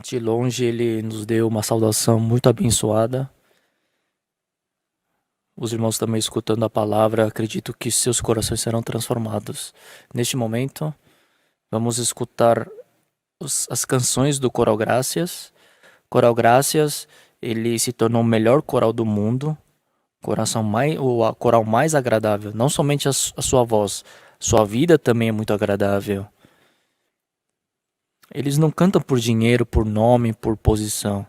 De longe, ele nos deu uma saudação muito abençoada. Os irmãos também escutando a palavra, acredito que seus corações serão transformados. Neste momento, vamos escutar as canções do Coral Gracias. Coral Gracias, ele se tornou o melhor coral do mundo, o coral mais agradável. Não somente a sua voz, sua vida também é muito agradável. Eles não cantam por dinheiro, por nome, por posição.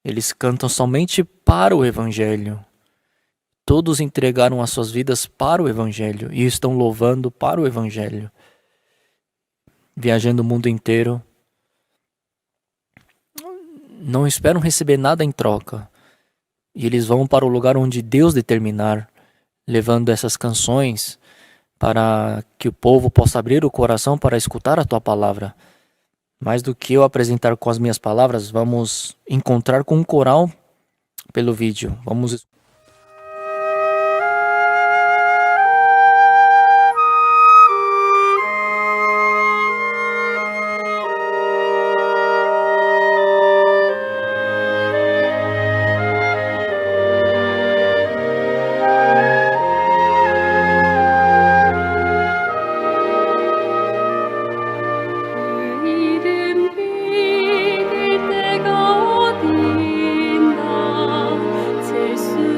Eles cantam somente para o Evangelho. Todos entregaram as suas vidas para o Evangelho e estão louvando para o Evangelho. Viajando o mundo inteiro. Não esperam receber nada em troca. E eles vão para o lugar onde Deus determinar, levando essas canções para que o povo possa abrir o coração para escutar a tua palavra. Mais do que eu apresentar com as minhas palavras, vamos encontrar com um coral pelo vídeo. Vamos 이름 빌 때가 어딨나 셀 수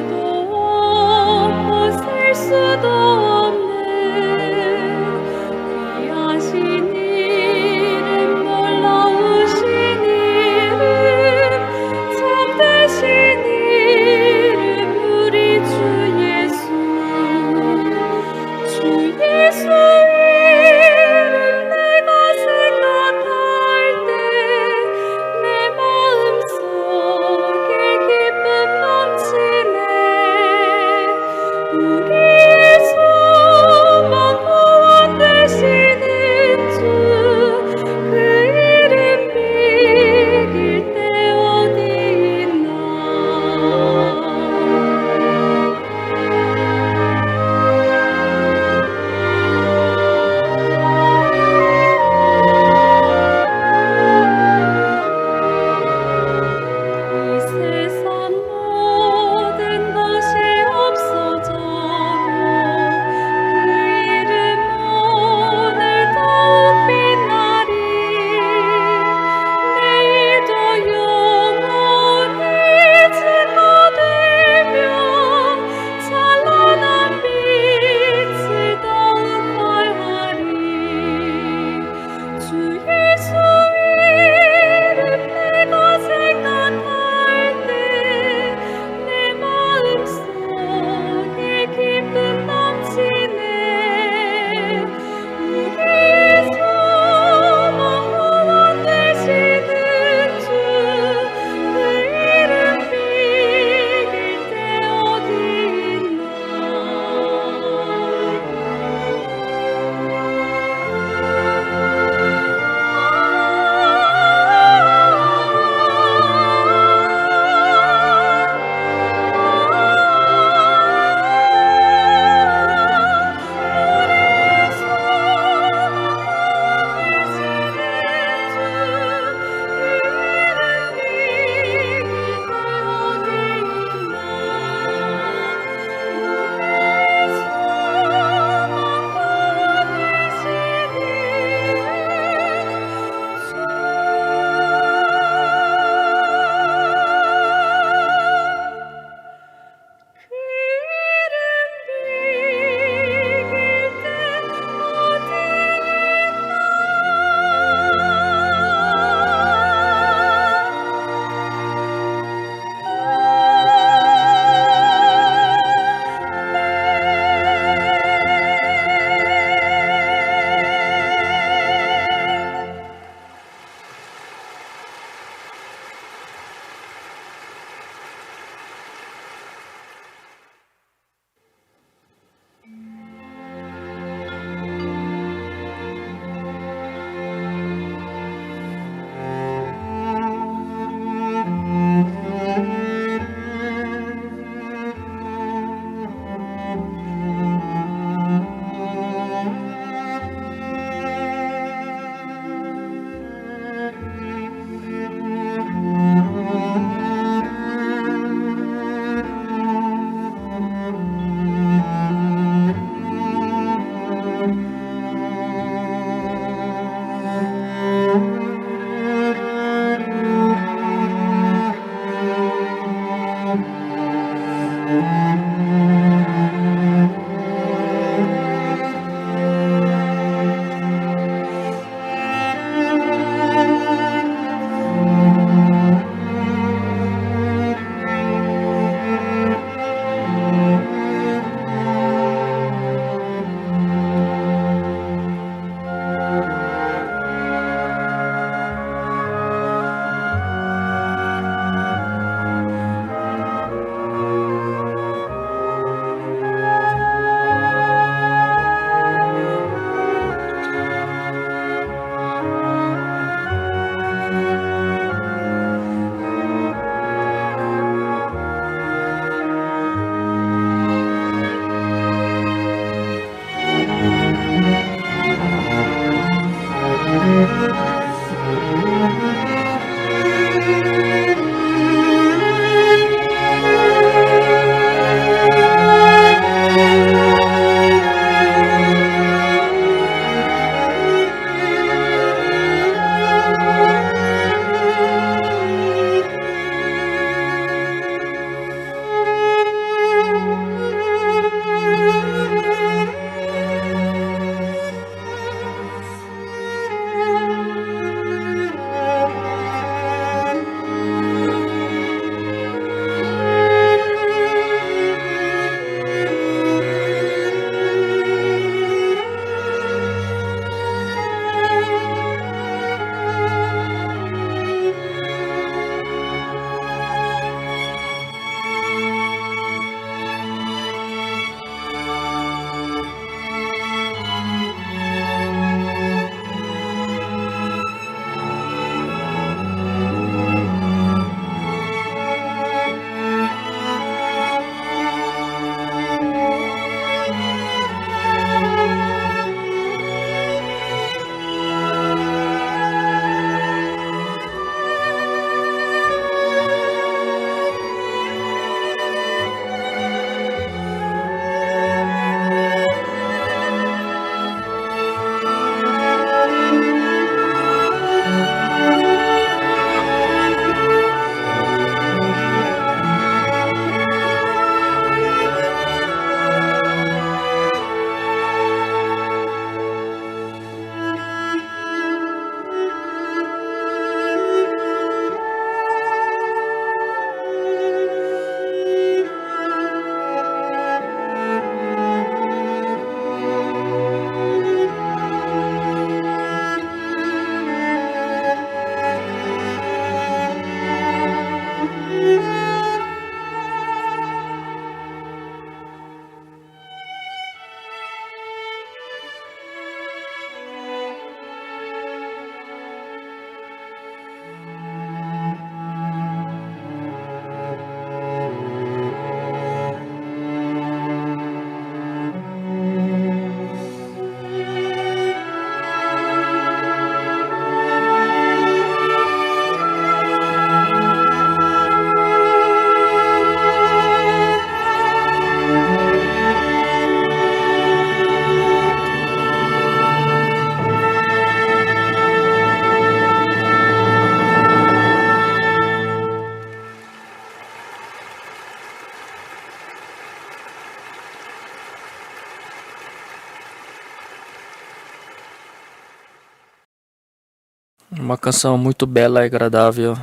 Uma canção muito bela e agradável.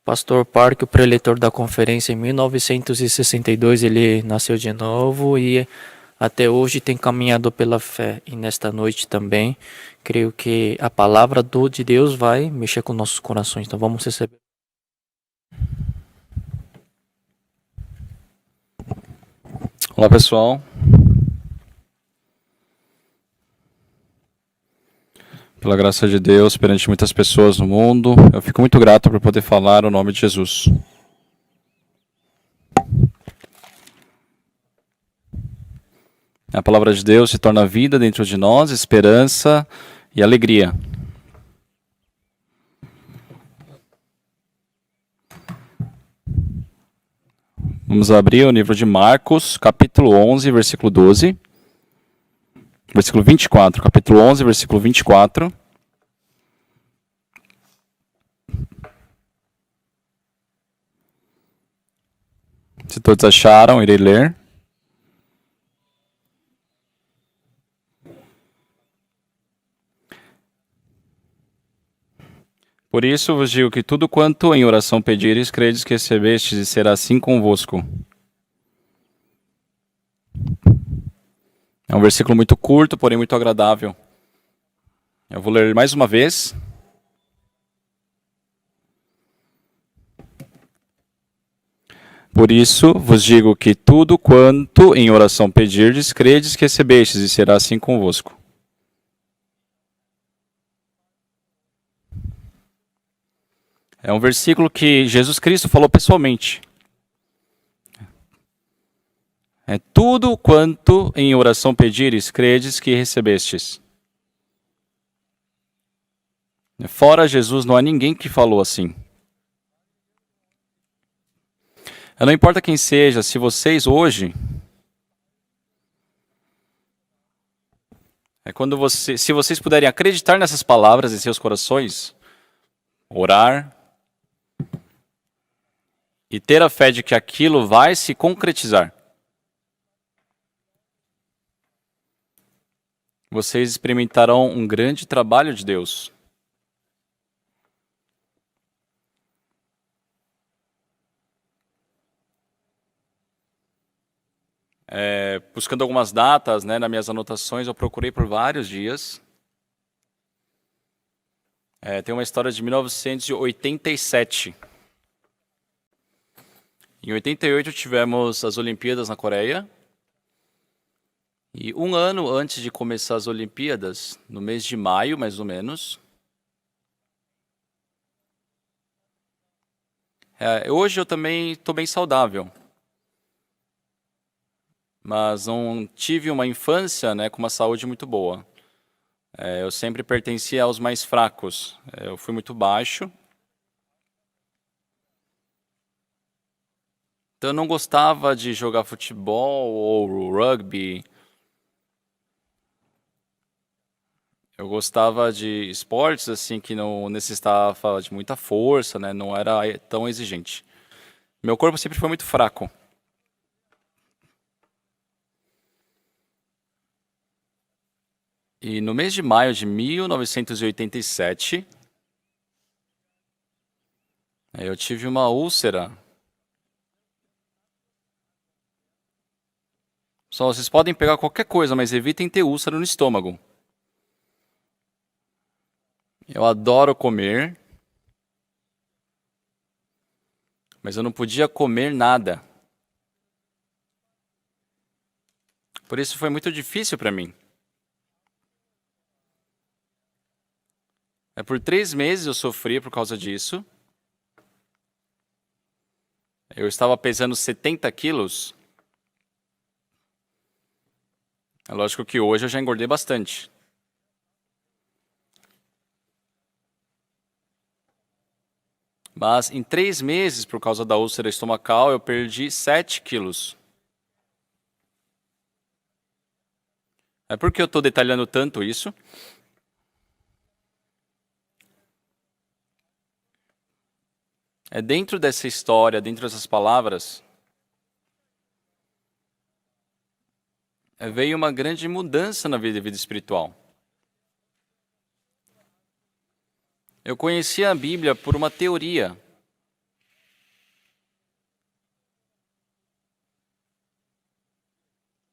Pastor Park, o preletor da conferência, em 1962, ele nasceu de novo e até hoje tem caminhado pela fé. E nesta noite também, creio que a palavra de Deus vai mexer com nossos corações. Então vamos receber. Olá, pessoal. Pela graça de Deus, perante muitas pessoas no mundo, eu fico muito grato por poder falar o nome de Jesus. A palavra de Deus se torna vida dentro de nós, esperança e alegria. Vamos abrir o livro de Marcos, capítulo 11, versículo 12. Versículo 24, capítulo 11, versículo 24. Se todos acharam, irei ler. Por isso vos digo que tudo quanto em oração pedires, credes que recebestes, e será assim convosco. É um versículo muito curto, porém muito agradável. Eu vou ler mais uma vez. Por isso vos digo que tudo quanto em oração pedirdes, credes que recebestes, e será assim convosco. É um versículo que Jesus Cristo falou pessoalmente. É tudo quanto em oração pedires, credes que recebestes. Fora Jesus, não há ninguém que falou assim. Não importa quem seja, se vocês hoje... se vocês puderem acreditar nessas palavras em seus corações, orar e ter a fé de que aquilo vai se concretizar, vocês experimentarão um grande trabalho de Deus. Buscando algumas datas, né, nas minhas anotações, eu procurei por vários dias. Tem uma história de 1987. Em 88 tivemos as Olimpíadas na Coreia. E um ano antes de começar as Olimpíadas, no mês de maio, mais ou menos, hoje eu também estou bem saudável. Mas não tive uma infância, né, com uma saúde muito boa. Eu sempre pertencia aos mais fracos. Eu fui muito baixo. Então eu não gostava de jogar futebol ou rugby. Eu gostava de esportes assim que não necessitava de muita força, né? Não era tão exigente. Meu corpo sempre foi muito fraco. E no mês de maio de 1987, eu tive uma úlcera. Só vocês podem pegar qualquer coisa, mas evitem ter úlcera no estômago. Eu adoro comer, mas eu não podia comer nada. Por isso foi muito difícil para mim. Por 3 meses eu sofri por causa disso. Eu estava pesando 70 quilos. É lógico que hoje eu já engordei bastante. Mas em 3 meses, por causa da úlcera estomacal, eu perdi 7 quilos. Por que eu estou detalhando tanto isso? Dentro dessa história, dentro dessas palavras, veio uma grande mudança na vida espiritual. Eu conhecia a Bíblia por uma teoria.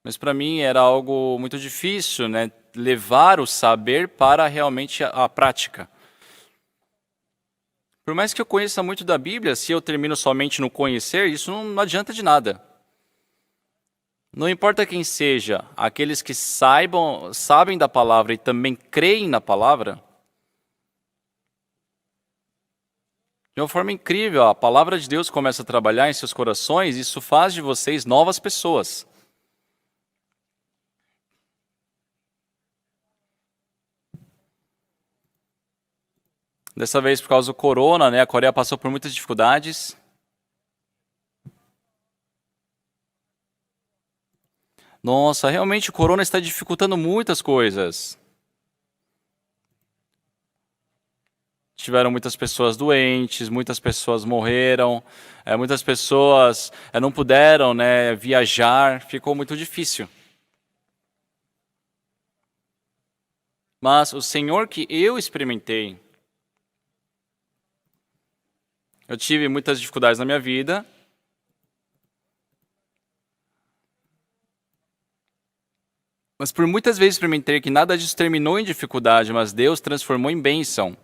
Mas para mim era algo muito difícil, né? Levar o saber para realmente a prática. Por mais que eu conheça muito da Bíblia, se eu termino somente no conhecer, isso não adianta de nada. Não importa quem seja, aqueles que sabem da palavra e também creem na palavra, de uma forma incrível, a palavra de Deus começa a trabalhar em seus corações e isso faz de vocês novas pessoas. Dessa vez, por causa do corona, né, a Coreia passou por muitas dificuldades. Nossa, realmente o corona está dificultando muitas coisas. Tiveram muitas pessoas doentes, muitas pessoas morreram, muitas pessoas não puderam, né, viajar, ficou muito difícil. Mas o Senhor que eu experimentei, eu tive muitas dificuldades na minha vida, mas por muitas vezes experimentei que nada disso terminou em dificuldade, mas Deus transformou em bênção.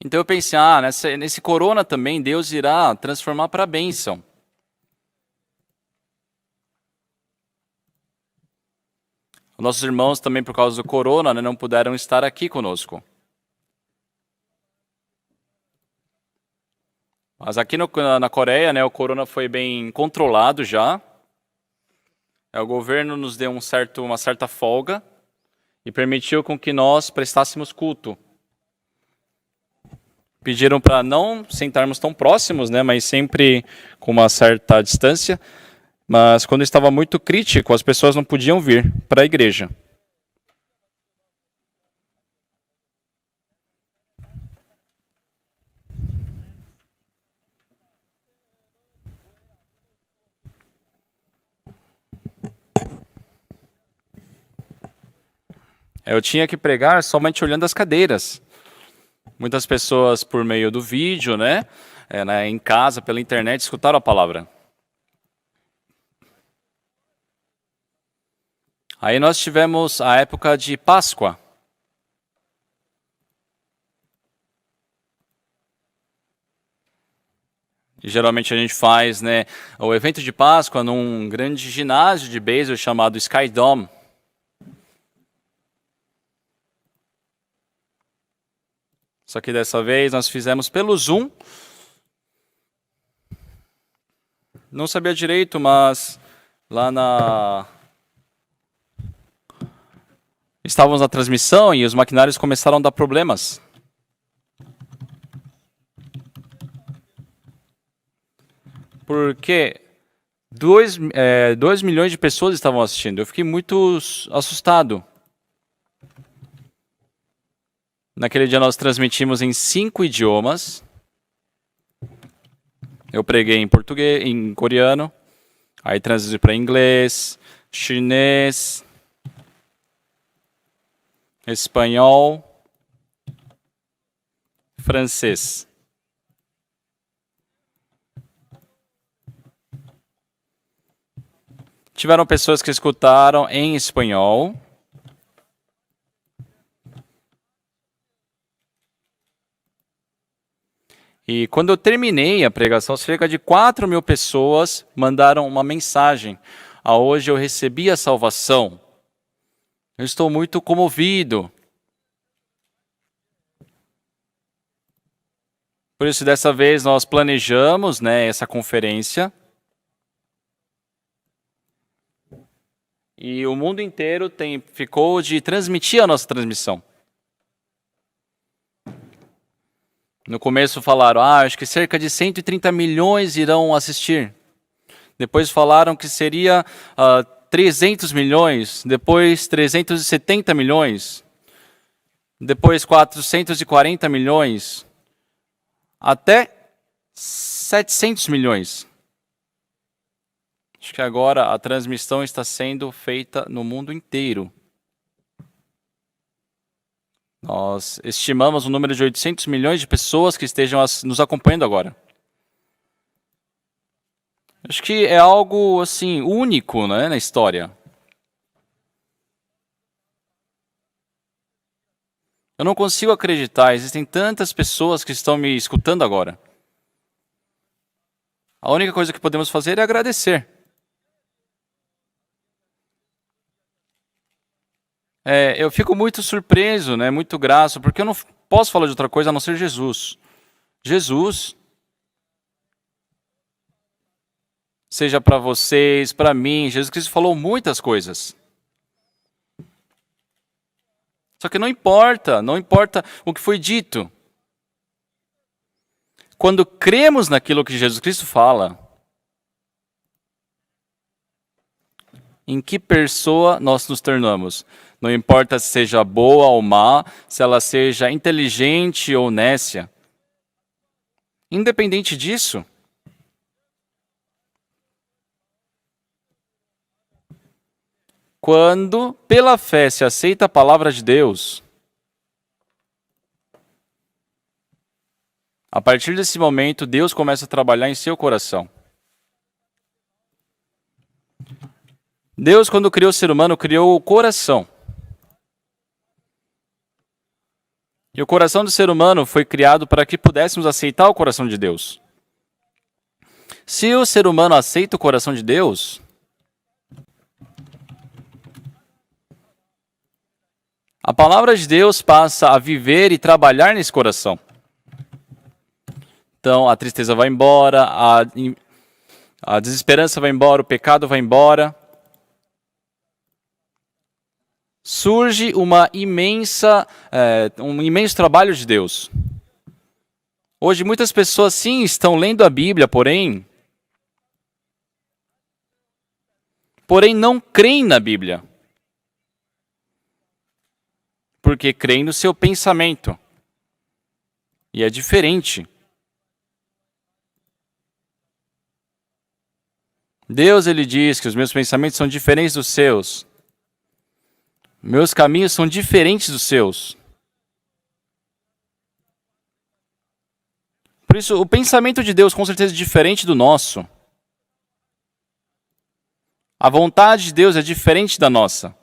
Então eu pensei, nesse corona também Deus irá transformar para bênção. Nossos irmãos também, por causa do corona, né, não puderam estar aqui conosco. Mas aqui na Coreia, né, o corona foi bem controlado já. O governo nos deu uma certa folga e permitiu com que nós prestássemos culto. Pediram para não sentarmos tão próximos, né, mas sempre com uma certa distância. Mas quando estava muito crítico, as pessoas não podiam vir para a igreja. Eu tinha que pregar somente olhando as cadeiras. Muitas pessoas, por meio do vídeo, né, em casa, pela internet, escutaram a palavra. Aí nós tivemos a época de Páscoa. E geralmente a gente faz, né, o evento de Páscoa num grande ginásio de beisebol chamado Sky Dome. Só que dessa vez nós fizemos pelo Zoom. Não sabia direito, mas lá estávamos na transmissão e os maquinários começaram a dar problemas. Porque 2 milhões de pessoas estavam assistindo. Eu fiquei muito assustado. Naquele dia nós transmitimos em 5 idiomas. Eu preguei em português, em coreano, aí traduzi para inglês, chinês, espanhol, francês. Tiveram pessoas que escutaram em espanhol. E quando eu terminei a pregação, cerca de 4 mil pessoas mandaram uma mensagem. Hoje eu recebi a salvação. Eu estou muito comovido. Por isso, dessa vez, nós planejamos, né, essa conferência. E o mundo inteiro ficou de transmitir a nossa transmissão. No começo falaram, acho que cerca de 130 milhões irão assistir. Depois falaram que seria 300 milhões, depois 370 milhões, depois 440 milhões, até 700 milhões. Acho que agora a transmissão está sendo feita no mundo inteiro. Nós estimamos o número de 800 milhões de pessoas que estejam nos acompanhando agora. Acho que é algo assim único, né, na história. Eu não consigo acreditar, existem tantas pessoas que estão me escutando agora. A única coisa que podemos fazer é agradecer. Eu fico muito surpreso, né, muito grato, porque eu não posso falar de outra coisa a não ser Jesus. Jesus, seja para vocês, para mim, Jesus Cristo falou muitas coisas. Só que não importa o que foi dito. Quando cremos naquilo que Jesus Cristo fala, em que pessoa nós nos tornamos? Não importa se seja boa ou má, se ela seja inteligente ou nécia. Independente disso, quando pela fé se aceita a palavra de Deus, a partir desse momento Deus começa a trabalhar em seu coração. Deus, quando criou o ser humano, criou o coração. E o coração do ser humano foi criado para que pudéssemos aceitar o coração de Deus. Se o ser humano aceita o coração de Deus, a palavra de Deus passa a viver e trabalhar nesse coração. Então, a tristeza vai embora, a desesperança vai embora, o pecado vai embora. Surge um imenso trabalho de Deus. Hoje muitas pessoas sim estão lendo a Bíblia, porém não creem na Bíblia. Porque creem no seu pensamento. E é diferente. Deus, ele diz que os meus pensamentos são diferentes dos seus. Meus caminhos são diferentes dos seus. Por isso, o pensamento de Deus com certeza é diferente do nosso. A vontade de Deus é diferente da nossa.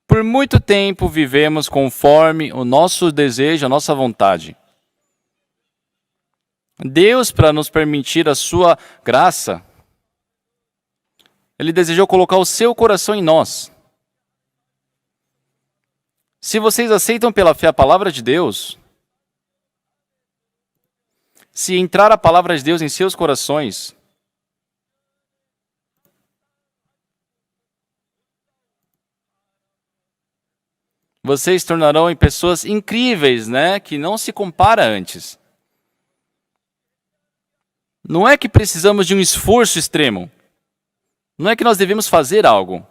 Por muito tempo vivemos conforme o nosso desejo, a nossa vontade. Deus, para nos permitir a sua graça, Ele desejou colocar o seu coração em nós. Se vocês aceitam pela fé a palavra de Deus, se entrar a palavra de Deus em seus corações, vocês se tornarão em pessoas incríveis, né? Que não se compara antes. Não é que precisamos de um esforço extremo. Não é que nós devemos fazer algo.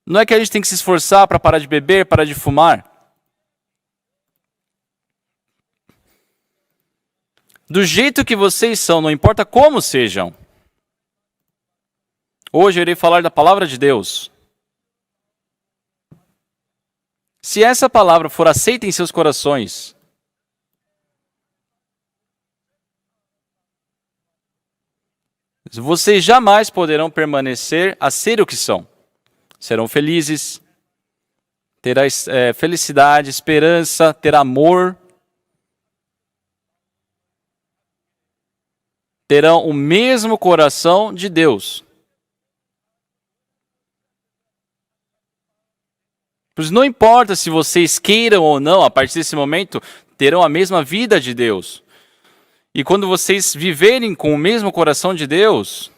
Não é que a gente tem que se esforçar para parar de beber, parar de fumar. Do jeito que vocês são, não importa como sejam. Hoje eu irei falar da palavra de Deus. Se essa palavra for aceita em seus corações, vocês jamais poderão permanecer a ser o que são. Serão felizes, terá felicidade, esperança, terá amor. Terão o mesmo coração de Deus. Pois não importa se vocês queiram ou não, a partir desse momento, terão a mesma vida de Deus. E quando vocês viverem com o mesmo coração de Deus,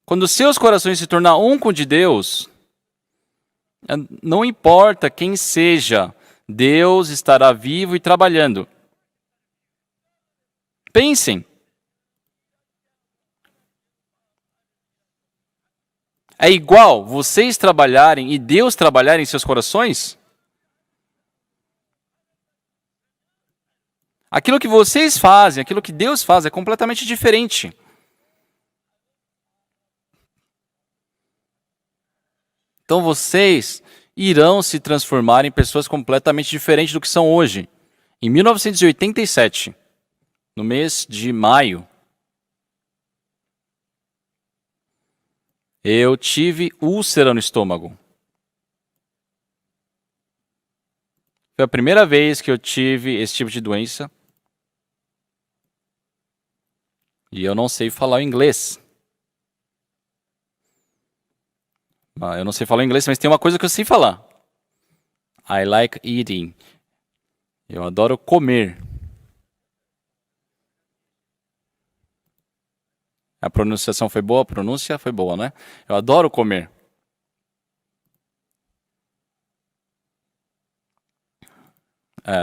quando seus corações se tornar um com o de Deus, não importa quem seja, Deus estará vivo e trabalhando. Pensem. É igual vocês trabalharem e Deus trabalhar em seus corações? Aquilo que vocês fazem, aquilo que Deus faz é completamente diferente. Então vocês irão se transformar em pessoas completamente diferentes do que são hoje. Em 1987, no mês de maio, eu tive úlcera no estômago. Foi a primeira vez que eu tive esse tipo de doença. E eu não sei falar inglês. Eu não sei falar inglês, mas tem uma coisa que eu sei falar. I like eating. Eu adoro comer. A pronunciação foi boa? A pronúncia foi boa, né? Eu adoro comer.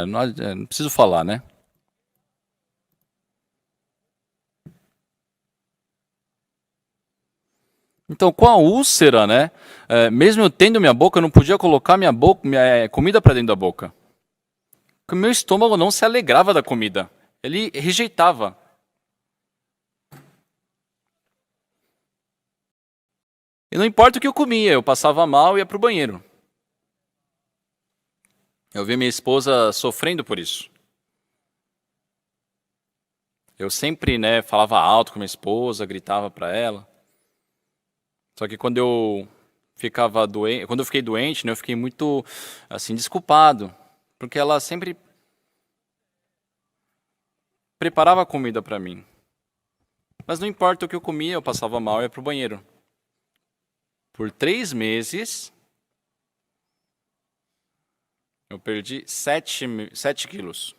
Não preciso falar, né? Então, com a úlcera, né? Mesmo eu tendo minha boca, eu não podia colocar minha comida para dentro da boca. Porque o meu estômago não se alegrava da comida. Ele rejeitava. E não importa o que eu comia, eu passava mal e ia para o banheiro. Eu vi minha esposa sofrendo por isso. Eu sempre, né, falava alto com minha esposa, gritava para ela. Só que quando eu fiquei doente, né, eu fiquei muito assim desculpado, porque ela sempre preparava comida para mim. Mas não importa o que eu comia, eu passava mal e ia pro banheiro. Por 3 meses, eu perdi 7 quilos.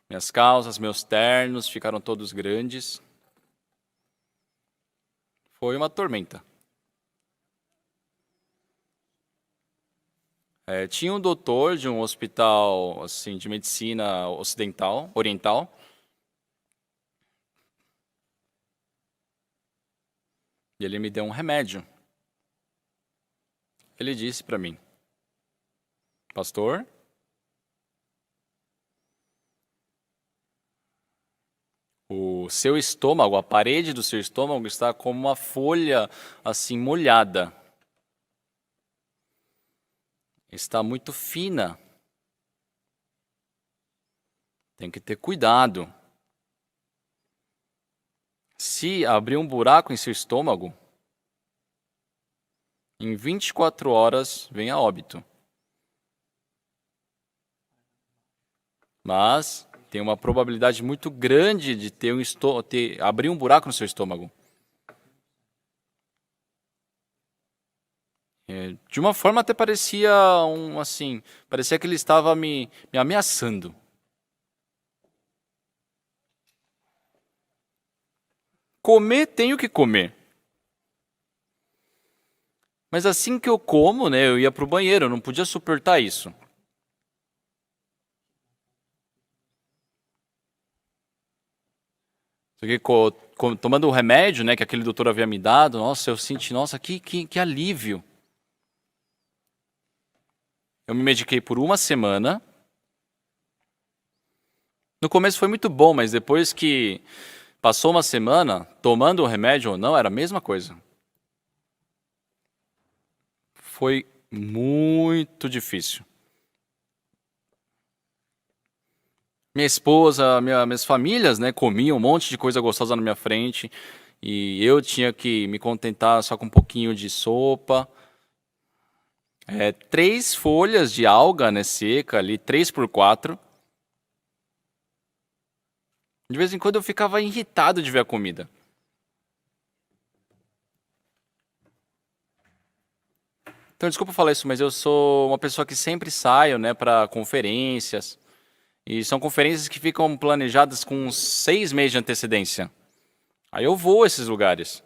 Minhas calças, meus ternos ficaram todos grandes. Foi uma tormenta. Tinha um doutor de um hospital assim, de medicina oriental. E ele me deu um remédio. Ele disse para mim: pastor, o seu estômago, a parede do seu estômago está como uma folha assim molhada. Está muito fina. Tem que ter cuidado. Se abrir um buraco em seu estômago, em 24 horas vem a óbito. Mas tem uma probabilidade muito grande de abrir um buraco no seu estômago. De uma forma até parecia parecia que ele estava me ameaçando. Comer tenho que comer. Mas assim que eu como, né, eu ia pro banheiro, eu não podia suportar isso. Só que tomando o remédio, né, que aquele doutor havia me dado, nossa, eu senti, nossa, que alívio. Eu me mediquei por 1 semana. No começo foi muito bom, mas depois que passou 1 semana, tomando o remédio ou não, era a mesma coisa. Foi muito difícil. Minha esposa, minhas famílias, né, comiam um monte de coisa gostosa na minha frente e eu tinha que me contentar só com um pouquinho de sopa. 3 folhas de alga, né, seca ali, 3x4. De vez em quando eu ficava irritado de ver a comida. Então, desculpa falar isso, mas eu sou uma pessoa que sempre saio, né, para conferências. E são conferências que ficam planejadas com 6 meses de antecedência. Aí eu vou a esses lugares.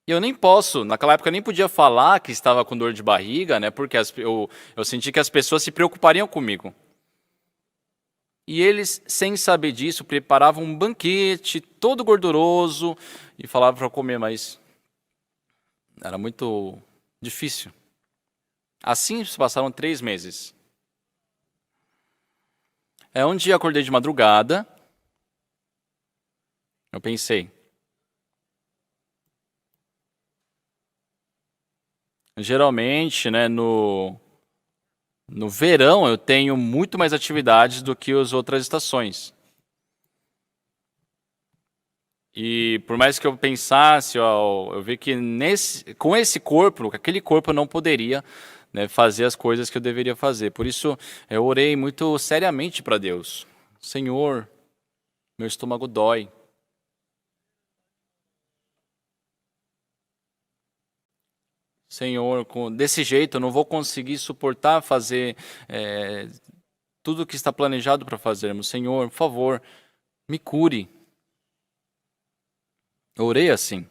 E eu nem posso, naquela época eu nem podia falar que estava com dor de barriga, né? Porque eu senti que as pessoas se preocupariam comigo. E eles, sem saber disso, preparavam um banquete todo gorduroso e falavam para comer, mas era muito difícil. Assim se passaram 3 meses. Um dia eu acordei de madrugada. Eu pensei, Geralmente, né, no verão eu tenho muito mais atividades do que as outras estações. E por mais que eu pensasse, ó, eu vi que com esse corpo, com aquele corpo eu não poderia, né, fazer as coisas que eu deveria fazer. Por isso eu orei muito seriamente para Deus. Senhor, meu estômago dói. Senhor, desse jeito eu não vou conseguir suportar fazer tudo o que está planejado para fazermos. Senhor, por favor, me cure. Eu orei assim.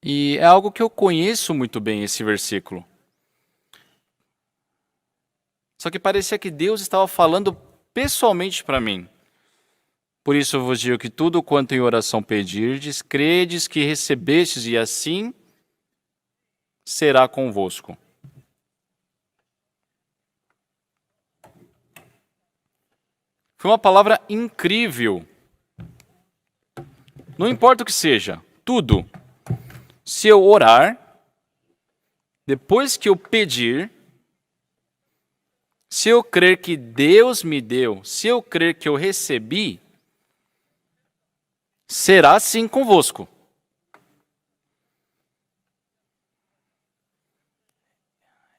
E é algo que eu conheço muito bem, esse versículo. Só que parecia que Deus estava falando pessoalmente para mim. Por isso eu vos digo que tudo quanto em oração pedirdes, credes que recebestes, e assim será convosco. Foi uma palavra incrível. Não importa o que seja, tudo. Se eu orar, depois que eu pedir, se eu crer que Deus me deu, se eu crer que eu recebi, será sim convosco.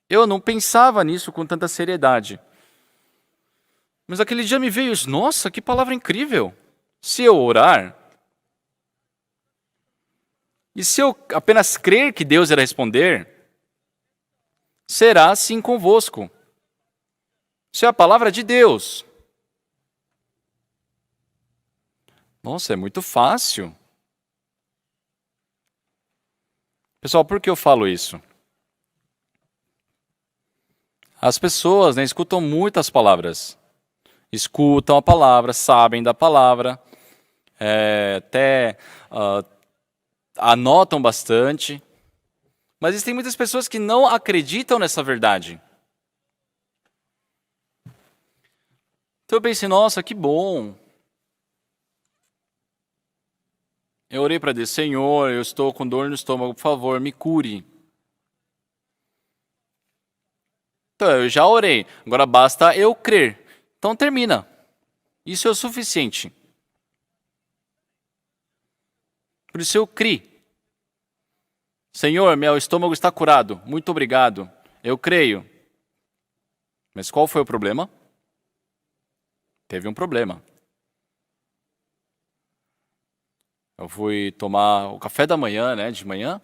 Eu não pensava nisso com tanta seriedade. Mas aquele dia me veio isso, nossa, que palavra incrível. Se eu orar, e se eu apenas crer que Deus irá responder, será sim convosco. Isso é a palavra de Deus. Nossa, é muito fácil. Pessoal, por que eu falo isso? As pessoas, né, escutam muitas palavras. Escutam a palavra, sabem da palavra, até anotam bastante. Mas existem muitas pessoas que não acreditam nessa verdade. Então eu pensei, nossa, que bom. Eu orei para Deus, Senhor, eu estou com dor no estômago, por favor, me cure. Então, eu já orei, agora basta eu crer. Então termina. Isso é o suficiente. Por isso eu criei. Senhor, meu estômago está curado. Muito obrigado. Eu creio. Mas qual foi o problema? Teve um problema. Eu fui tomar o café da manhã, né, de manhã.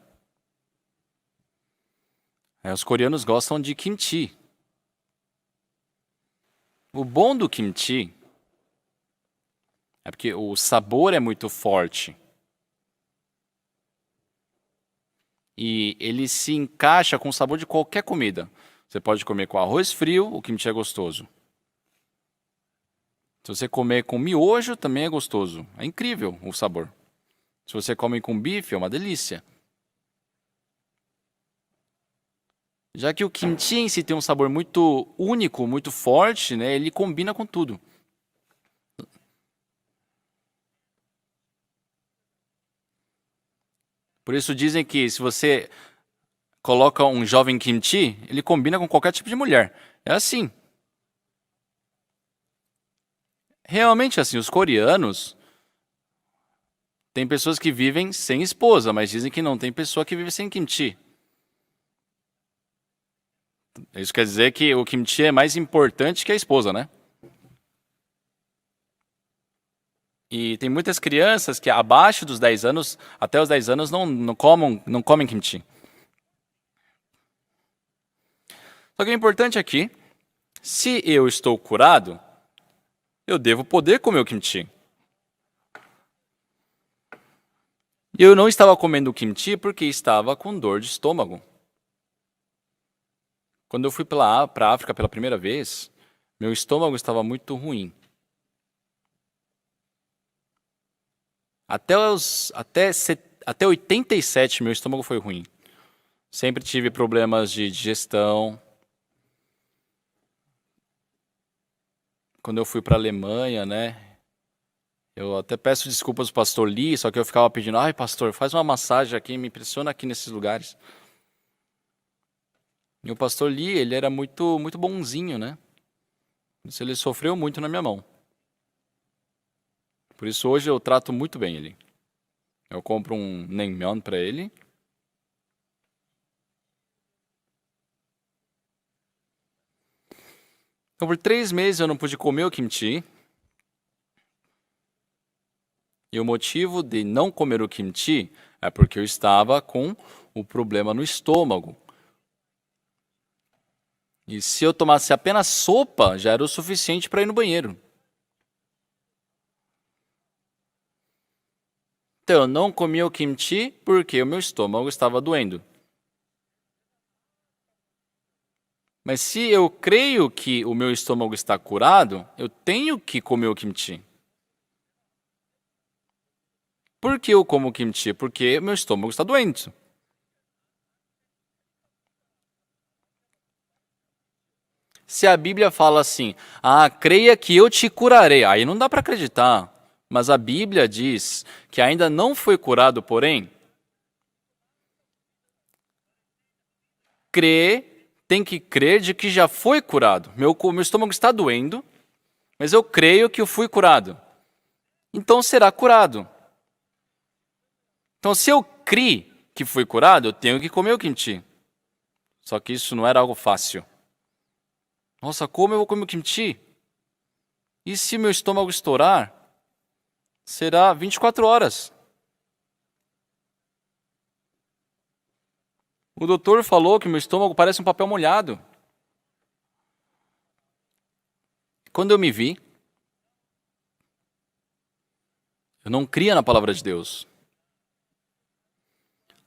Os coreanos gostam de kimchi. O bom do kimchi é porque o sabor é muito forte. E ele se encaixa com o sabor de qualquer comida. Você pode comer com arroz frio, o kimchi é gostoso. Se você comer com miojo, também é gostoso. É incrível o sabor. Se você come com bife, é uma delícia. Já que o kimchi em si tem um sabor muito único, muito forte, né, ele combina com tudo. Por isso dizem que se você coloca um jovem kimchi, ele combina com qualquer tipo de mulher. É assim. Realmente assim, os coreanos tem pessoas que vivem sem esposa, mas dizem que não tem pessoa que vive sem kimchi. Isso quer dizer que o kimchi é mais importante que a esposa, né? E tem muitas crianças que abaixo dos 10 anos, até os 10 anos, não comem kimchi. Só que o importante aqui, se eu estou curado, eu devo poder comer o kimchi. E eu não estava comendo o kimchi porque estava com dor de estômago. Quando eu fui para a África pela primeira vez, meu estômago estava muito ruim. Até 87, meu estômago foi ruim. Sempre tive problemas de digestão. Quando eu fui para a Alemanha, né? Eu até peço desculpas ao pastor Lee, só que eu ficava pedindo, ai pastor, faz uma massagem aqui, me impressiona aqui nesses lugares. E o pastor Lee, ele era muito, muito bonzinho, né? Isso ele sofreu muito na minha mão. Por isso hoje eu trato muito bem ele. Eu compro um naengmyeon para ele. Então por 3 meses eu não pude comer o kimchi. E o motivo de não comer o kimchi é porque eu estava com o problema no estômago. E se eu tomasse apenas sopa, já era o suficiente para ir no banheiro. Então, eu não comia o kimchi porque o meu estômago estava doendo. Mas se eu creio que o meu estômago está curado, eu tenho que comer o kimchi. Por que eu como kimchi? Porque meu estômago está doente. Se a Bíblia fala assim, creia que eu te curarei, aí não dá para acreditar. Mas a Bíblia diz que ainda não foi curado, porém, tem que crer de que já foi curado. Meu estômago está doendo, mas eu creio que eu fui curado. Então será curado. Então se eu criei que fui curado, eu tenho que comer o kimchi. Só que isso não era algo fácil. Nossa, como eu vou comer o kimchi? E se meu estômago estourar? Será 24 horas. O doutor falou que meu estômago parece um papel molhado. Quando eu me vi, eu não cria na palavra de Deus.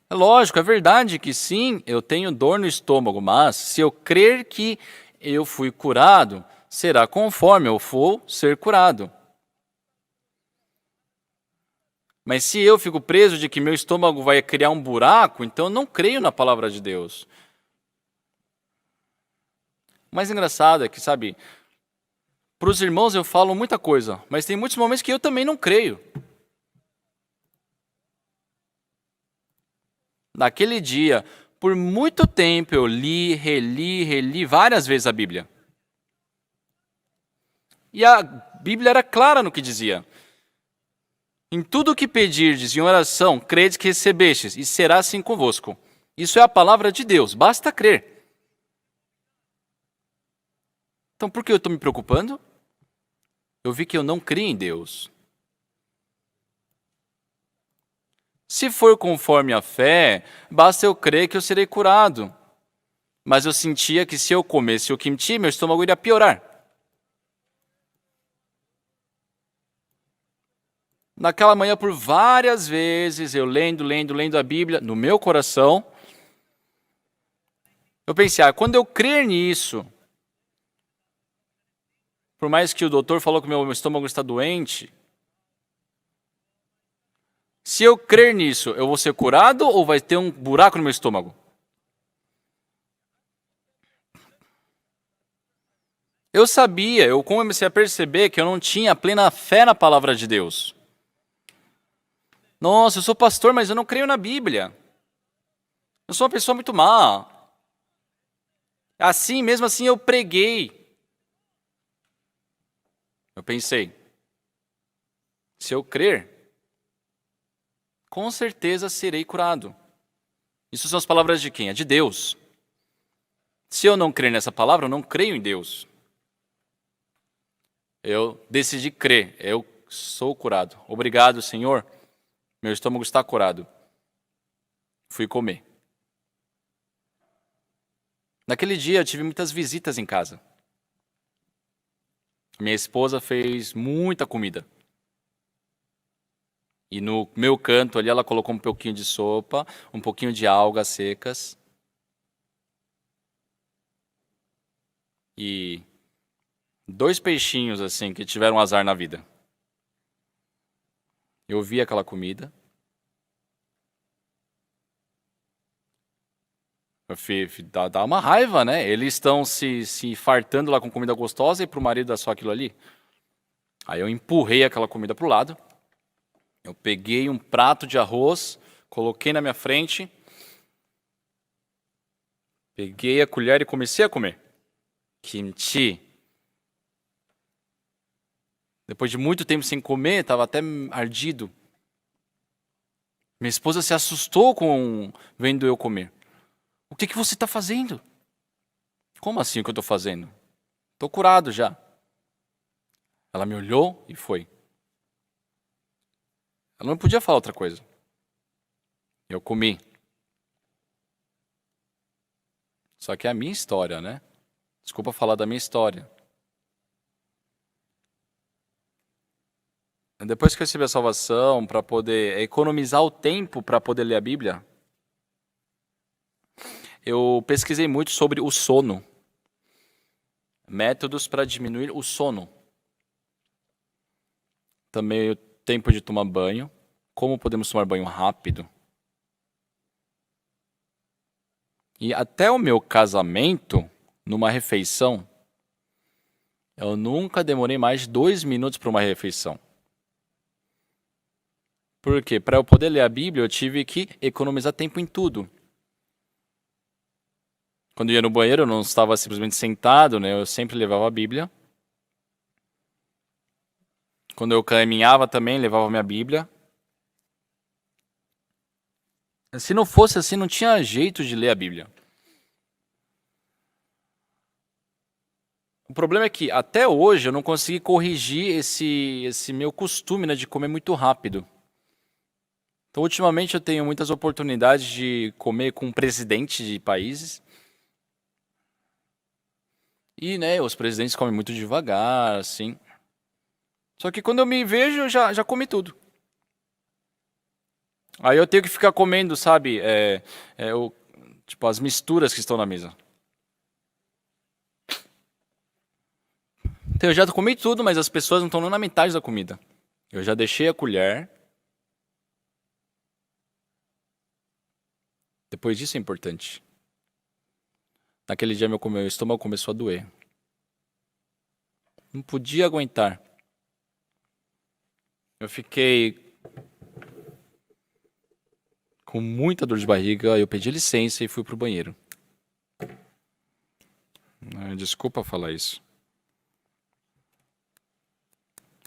É lógico, é verdade que sim, eu tenho dor no estômago, mas se eu crer que eu fui curado, será conforme eu for ser curado. Mas se eu fico preso de que meu estômago vai criar um buraco, então eu não creio na palavra de Deus. O mais engraçado é que, sabe, para os irmãos eu falo muita coisa, mas tem muitos momentos que eu também não creio. Naquele dia, por muito tempo eu reli várias vezes a Bíblia. E a Bíblia era clara no que dizia. Em tudo o que pedirdes em oração, credes que recebestes, e será assim convosco. Isso é a palavra de Deus, basta crer. Então por que eu estou me preocupando? Eu vi que eu não creio em Deus. Se for conforme a fé, basta eu crer que eu serei curado. Mas eu sentia que se eu comesse o kimchi, meu estômago iria piorar. Naquela manhã, por várias vezes, eu lendo a Bíblia, no meu coração, eu pensei, quando eu crer nisso, por mais que o doutor falou que meu estômago está doente, se eu crer nisso, eu vou ser curado ou vai ter um buraco no meu estômago? Eu sabia, eu comecei a perceber que eu não tinha plena fé na palavra de Deus. Nossa, eu sou pastor, mas eu não creio na Bíblia. Eu sou uma pessoa muito má. Assim, mesmo assim, eu preguei. Eu pensei, se eu crer, com certeza serei curado. Isso são as palavras de quem? É de Deus. Se eu não crer nessa palavra, eu não creio em Deus. Eu decidi crer, eu sou curado. Obrigado, Senhor. Meu estômago está curado. Fui comer. Naquele dia eu tive muitas visitas em casa. Minha esposa fez muita comida. E no meu canto ali ela colocou um pouquinho de sopa, um pouquinho de algas secas. E 2 peixinhos assim que tiveram azar na vida. Eu vi aquela comida. Dá uma raiva, né? Eles estão se fartando lá com comida gostosa e pro marido dá só aquilo ali. Aí eu empurrei aquela comida para o lado, eu peguei um prato de arroz, coloquei na minha frente, peguei a colher e comecei a comer. Kimchi. Depois de muito tempo sem comer, estava até ardido. Minha esposa se assustou com vendo eu comer. O que você está fazendo? Como assim o que eu estou fazendo? Estou curado já. Ela me olhou e foi. Ela não podia falar outra coisa. Eu comi. Só que é a minha história, né? Desculpa falar da minha história. Depois que eu recebi a salvação, para poder economizar o tempo para poder ler a Bíblia, eu pesquisei muito sobre o sono. Métodos para diminuir o sono. Também o tempo de tomar banho. Como podemos tomar banho rápido. E até o meu casamento, numa refeição, eu nunca demorei mais de 2 minutos para uma refeição. Por quê? Para eu poder ler a Bíblia, eu tive que economizar tempo em tudo. Quando eu ia no banheiro, eu não estava simplesmente sentado, né? Eu sempre levava a Bíblia. Quando eu caminhava também, levava a minha Bíblia. Se não fosse assim, não tinha jeito de ler a Bíblia. O problema é que, até hoje, eu não consegui corrigir esse meu costume, né, de comer muito rápido. Então, ultimamente, eu tenho muitas oportunidades de comer com presidentes de países. E, né, os presidentes comem muito devagar, assim. Só que quando eu me vejo, eu já comi tudo. Aí eu tenho que ficar comendo, sabe, tipo, as misturas que estão na mesa. Então, eu já comi tudo, mas as pessoas não estão nem na metade da comida. Eu já deixei a colher. Depois disso é importante. Naquele dia meu estômago começou a doer. Não podia aguentar. Eu fiquei com muita dor de barriga, eu pedi licença e fui pro banheiro. Desculpa falar isso.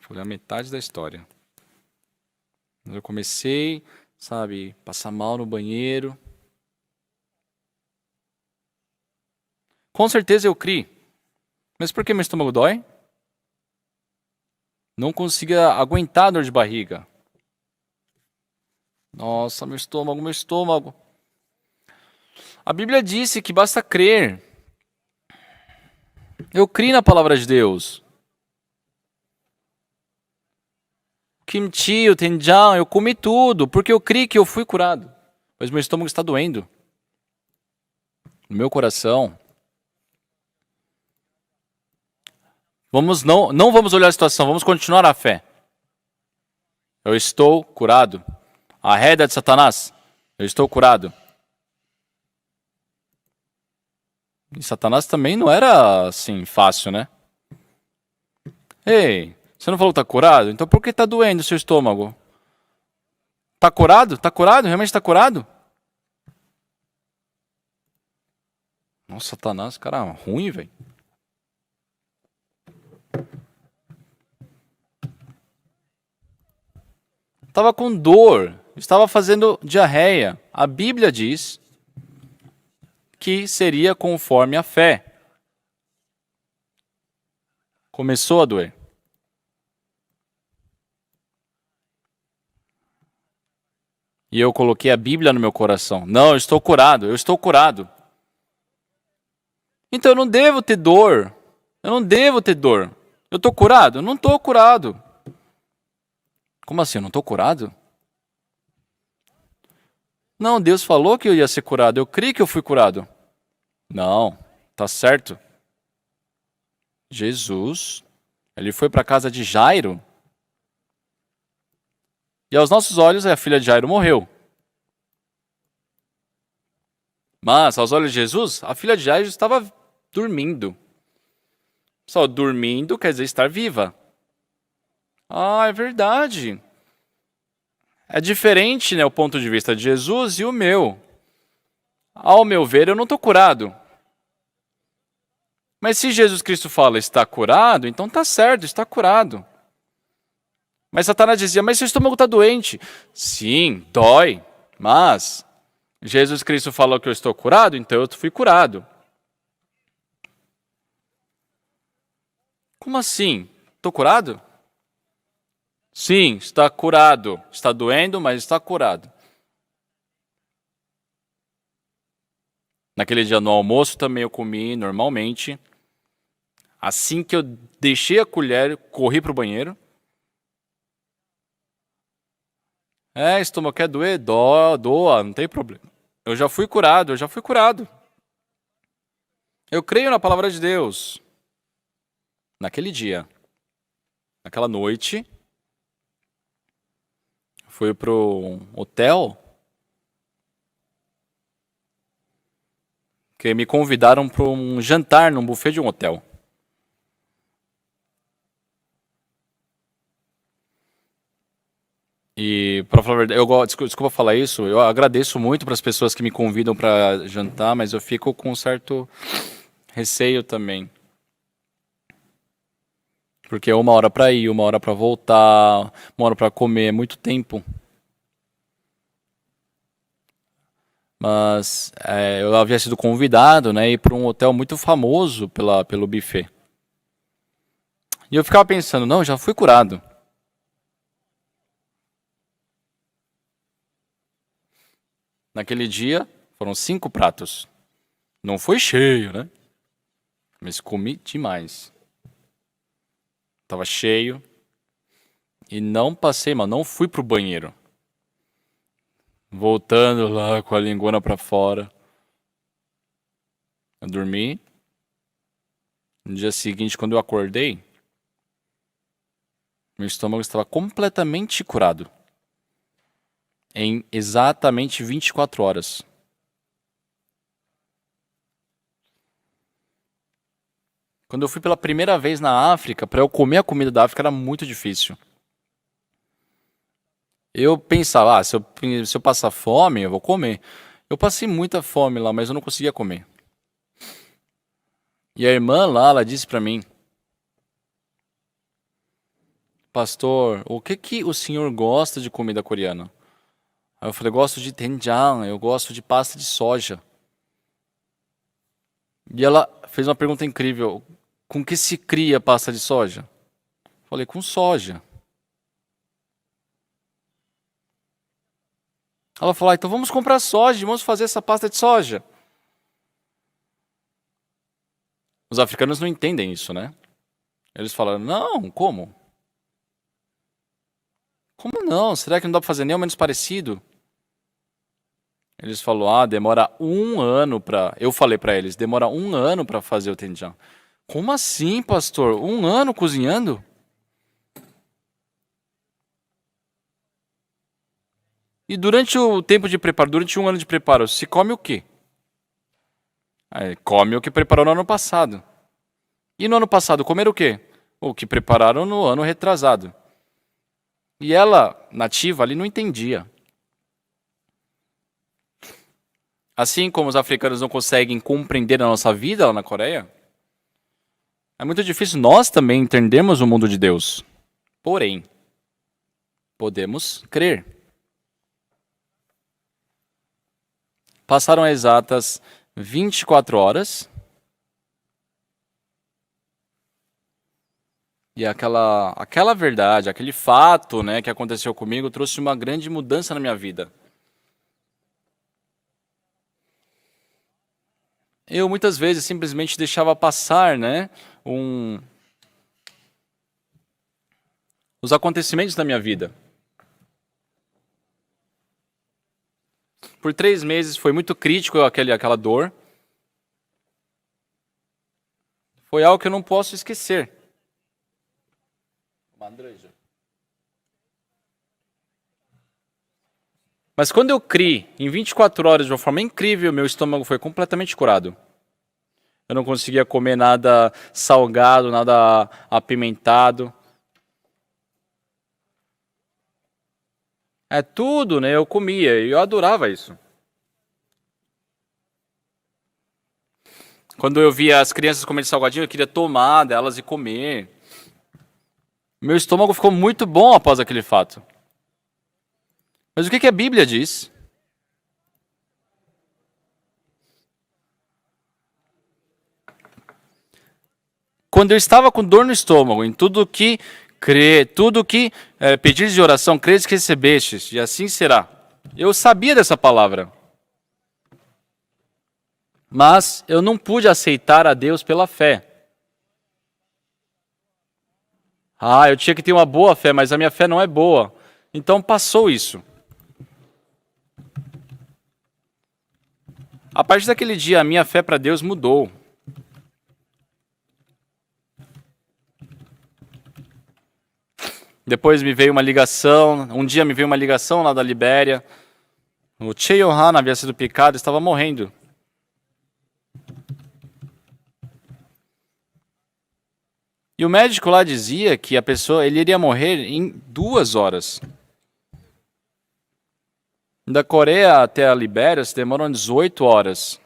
Foi a metade da história. Eu comecei, sabe, passar mal no banheiro. Com certeza eu criei. Mas por que meu estômago dói? Não conseguia aguentar a dor de barriga. Nossa, meu estômago, meu estômago. A Bíblia disse que basta crer. Eu criei na palavra de Deus. O kimchi, o doenjang, eu comi tudo, porque eu criei que eu fui curado. Mas meu estômago está doendo. No meu coração. Não vamos olhar a situação, vamos continuar a fé. Eu estou curado. A reda de Satanás, eu estou curado. E Satanás também não era assim fácil, né? Ei, você não falou que está curado? Então por que está doendo o seu estômago? Está curado? Está curado? Realmente está curado? Nossa, Satanás, cara ruim, velho. Estava com dor, estava fazendo diarreia. A Bíblia diz que seria conforme a fé. Começou a doer. E eu coloquei a Bíblia no meu coração. Não, eu estou curado, eu estou curado. Então eu não devo ter dor. Eu não devo ter dor. Eu estou curado? Eu não estou curado. Como assim? Eu não estou curado? Não, Deus falou que eu ia ser curado. Eu creio que eu fui curado. Não, tá certo. Jesus, ele foi para a casa de Jairo. E aos nossos olhos, a filha de Jairo morreu. Mas, aos olhos de Jesus, a filha de Jairo estava dormindo. Só dormindo quer dizer estar viva. Ah, é verdade. É diferente, né, o ponto de vista de Jesus e o meu. Ao meu ver, eu não estou curado. Mas se Jesus Cristo fala está curado, então está certo, está curado. Mas Satanás dizia, mas seu estômago está doente. Sim, dói, mas Jesus Cristo falou que eu estou curado, então eu fui curado. Como assim? Estou curado? Sim, está curado. Está doendo, mas está curado. Naquele dia no almoço também eu comi normalmente. Assim que eu deixei a colher, corri para o banheiro. Estômago quer doer? Doa, não tem problema. Eu já fui curado, eu já fui curado. Eu creio na palavra de Deus. Naquele dia, naquela noite, fui pro hotel que me convidaram para um jantar num buffet de um hotel. E, para falar a verdade, desculpa falar isso, eu agradeço muito para as pessoas que me convidam para jantar, mas eu fico com um certo receio também. Porque é 1 hora para ir, 1 hora para voltar, 1 hora para comer, é muito tempo. Mas eu havia sido convidado, né, ir para um hotel muito famoso pelo buffet. E eu ficava pensando, não, já fui curado. Naquele dia, foram 5 pratos. Não foi cheio, né? Mas comi demais. Tava cheio. E não passei, mano, não fui pro banheiro. Voltando lá com a linguona pra fora. Eu dormi. No dia seguinte, quando eu acordei, meu estômago estava completamente curado. Em exatamente 24 horas. Quando eu fui pela primeira vez na África, para eu comer a comida da África era muito difícil. Eu pensava, se eu passar fome, eu vou comer. Eu passei muita fome lá, mas eu não conseguia comer. E a irmã lá, ela disse para mim, pastor, o que o senhor gosta de comida coreana? Aí eu falei, gosto de doenjang, eu gosto de pasta de soja. E ela fez uma pergunta incrível, com que se cria pasta de soja? Eu falei, com soja. Ela falou, então vamos comprar soja, vamos fazer essa pasta de soja. Os africanos não entendem isso, né? Eles falaram, não, como? Como não? Será que não dá para fazer nem ao menos parecido? Eles falaram, demora 1 ano para... Eu falei para eles, demora 1 ano para fazer o doenjang. Como assim, pastor? 1 ano cozinhando? E durante o tempo de preparo, durante 1 ano de preparo, se come o quê? Come o que preparou no ano passado. E no ano passado, comeram o quê? O que prepararam no ano retrasado. E ela, nativa ali, não entendia. Assim como os africanos não conseguem compreender a nossa vida lá na Coreia, é muito difícil nós também entendermos o mundo de Deus. Porém, podemos crer. Passaram exatas 24 horas. E aquela verdade, aquele fato, né, que aconteceu comigo trouxe uma grande mudança na minha vida. Eu muitas vezes simplesmente deixava passar, né, os acontecimentos da minha vida. Por 3 meses foi muito crítico aquela dor. Foi algo que eu não posso esquecer. Mas quando eu criei, em 24 horas, de uma forma incrível, meu estômago foi completamente curado. Eu não conseguia comer nada salgado, nada apimentado. É tudo, né? Eu comia e eu adorava isso. Quando eu via as crianças comendo salgadinho, eu queria tomar delas e comer. Meu estômago ficou muito bom após aquele fato. Mas o que a Bíblia diz? Quando eu estava com dor no estômago, em tudo que pedires de oração, credes que recebestes, e assim será. Eu sabia dessa palavra. Mas eu não pude aceitar a Deus pela fé. Eu tinha que ter uma boa fé, mas a minha fé não é boa. Então passou isso. A partir daquele dia, a minha fé para Deus mudou. Depois me veio uma ligação, um dia me veio uma ligação lá da Libéria. O Che Yohan havia sido picado, estava morrendo. E o médico lá dizia que ele iria morrer em 2 horas. Da Coreia até a Libéria se demoram 18 horas.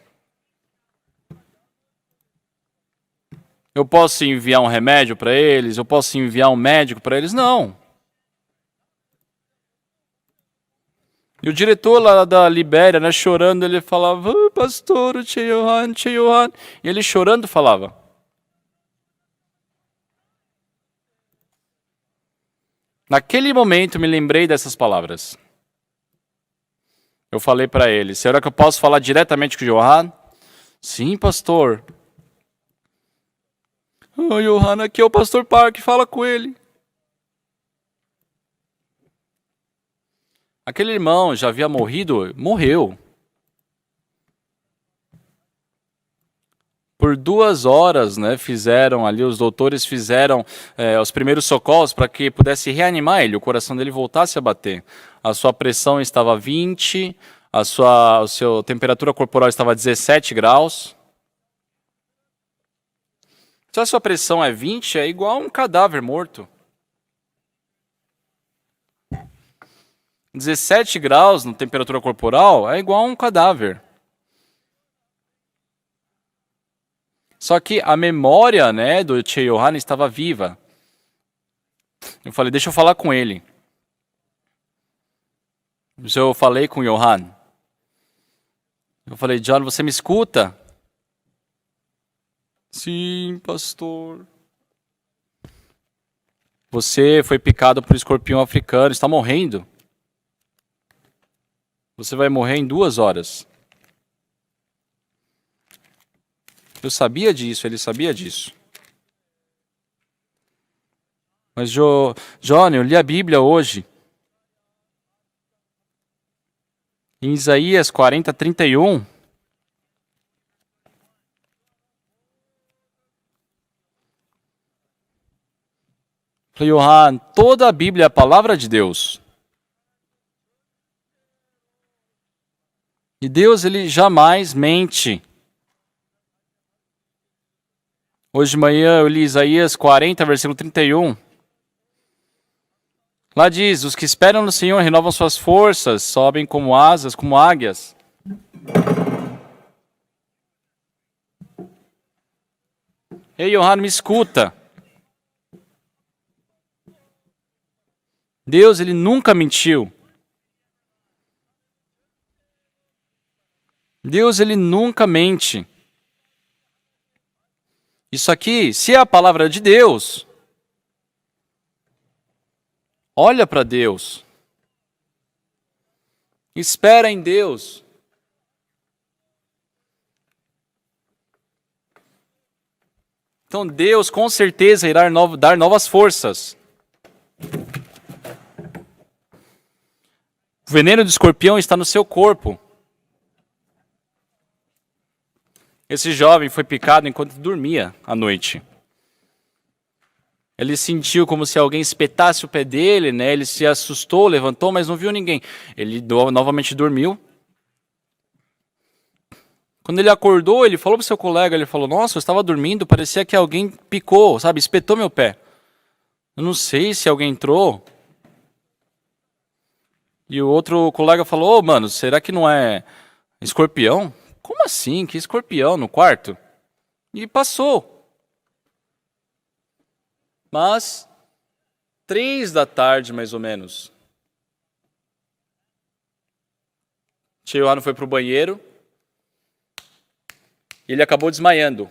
Eu posso enviar um remédio para eles? Eu posso enviar um médico para eles? Não. E o diretor lá da Libéria, né, chorando, ele falava, pastor, o Che Yohan. E ele chorando falava. Naquele momento me lembrei dessas palavras. Eu falei para ele, será que eu posso falar diretamente com o Yohan? Sim, pastor. Yohan, aqui é o pastor Park, fala com ele. Aquele irmão já havia morrido, morreu. Por 2 horas, né, os doutores fizeram os primeiros socorros para que pudesse reanimar ele, o coração dele voltasse a bater. A sua pressão estava 20, a sua temperatura corporal estava 17 graus. Se a sua pressão é 20, é igual a um cadáver morto. 17 graus na temperatura corporal é igual a um cadáver. Só que a memória, né, do Che Yohan estava viva. Eu falei, deixa eu falar com ele. Eu falei com o Yohan. Eu falei, John, você me escuta? Sim, pastor. Você foi picado por escorpião africano, está morrendo. Você vai morrer em 2 horas. Eu sabia disso, ele sabia disso. Mas, Johnny, eu li a Bíblia hoje. Em Isaías 40:31. Falei, Yohan, toda a Bíblia é a palavra de Deus. E Deus, ele jamais mente. Hoje de manhã eu li Isaías 40, versículo 31. Lá diz, os que esperam no Senhor renovam suas forças, sobem como asas, como águias. Ei, Yohan, me escuta. Deus, ele nunca mentiu. Deus, ele nunca mente. Isso aqui, se é a palavra de Deus, olha para Deus. Espera em Deus. Então Deus com certeza irá dar novas forças. O veneno do escorpião está no seu corpo. Esse jovem foi picado enquanto dormia à noite. Ele sentiu como se alguém espetasse o pé dele, né? Ele se assustou, levantou, mas não viu ninguém. Ele novamente dormiu. Quando ele acordou, ele falou para o seu colega, ele falou, nossa, eu estava dormindo, parecia que alguém picou, sabe, espetou meu pé. Eu não sei se alguém entrou. E o outro colega falou, ô mano, será que não é escorpião? Como assim? Que escorpião no quarto? E passou. Mas, 3 da tarde mais ou menos, tio Johan foi pro banheiro e ele acabou desmaiando.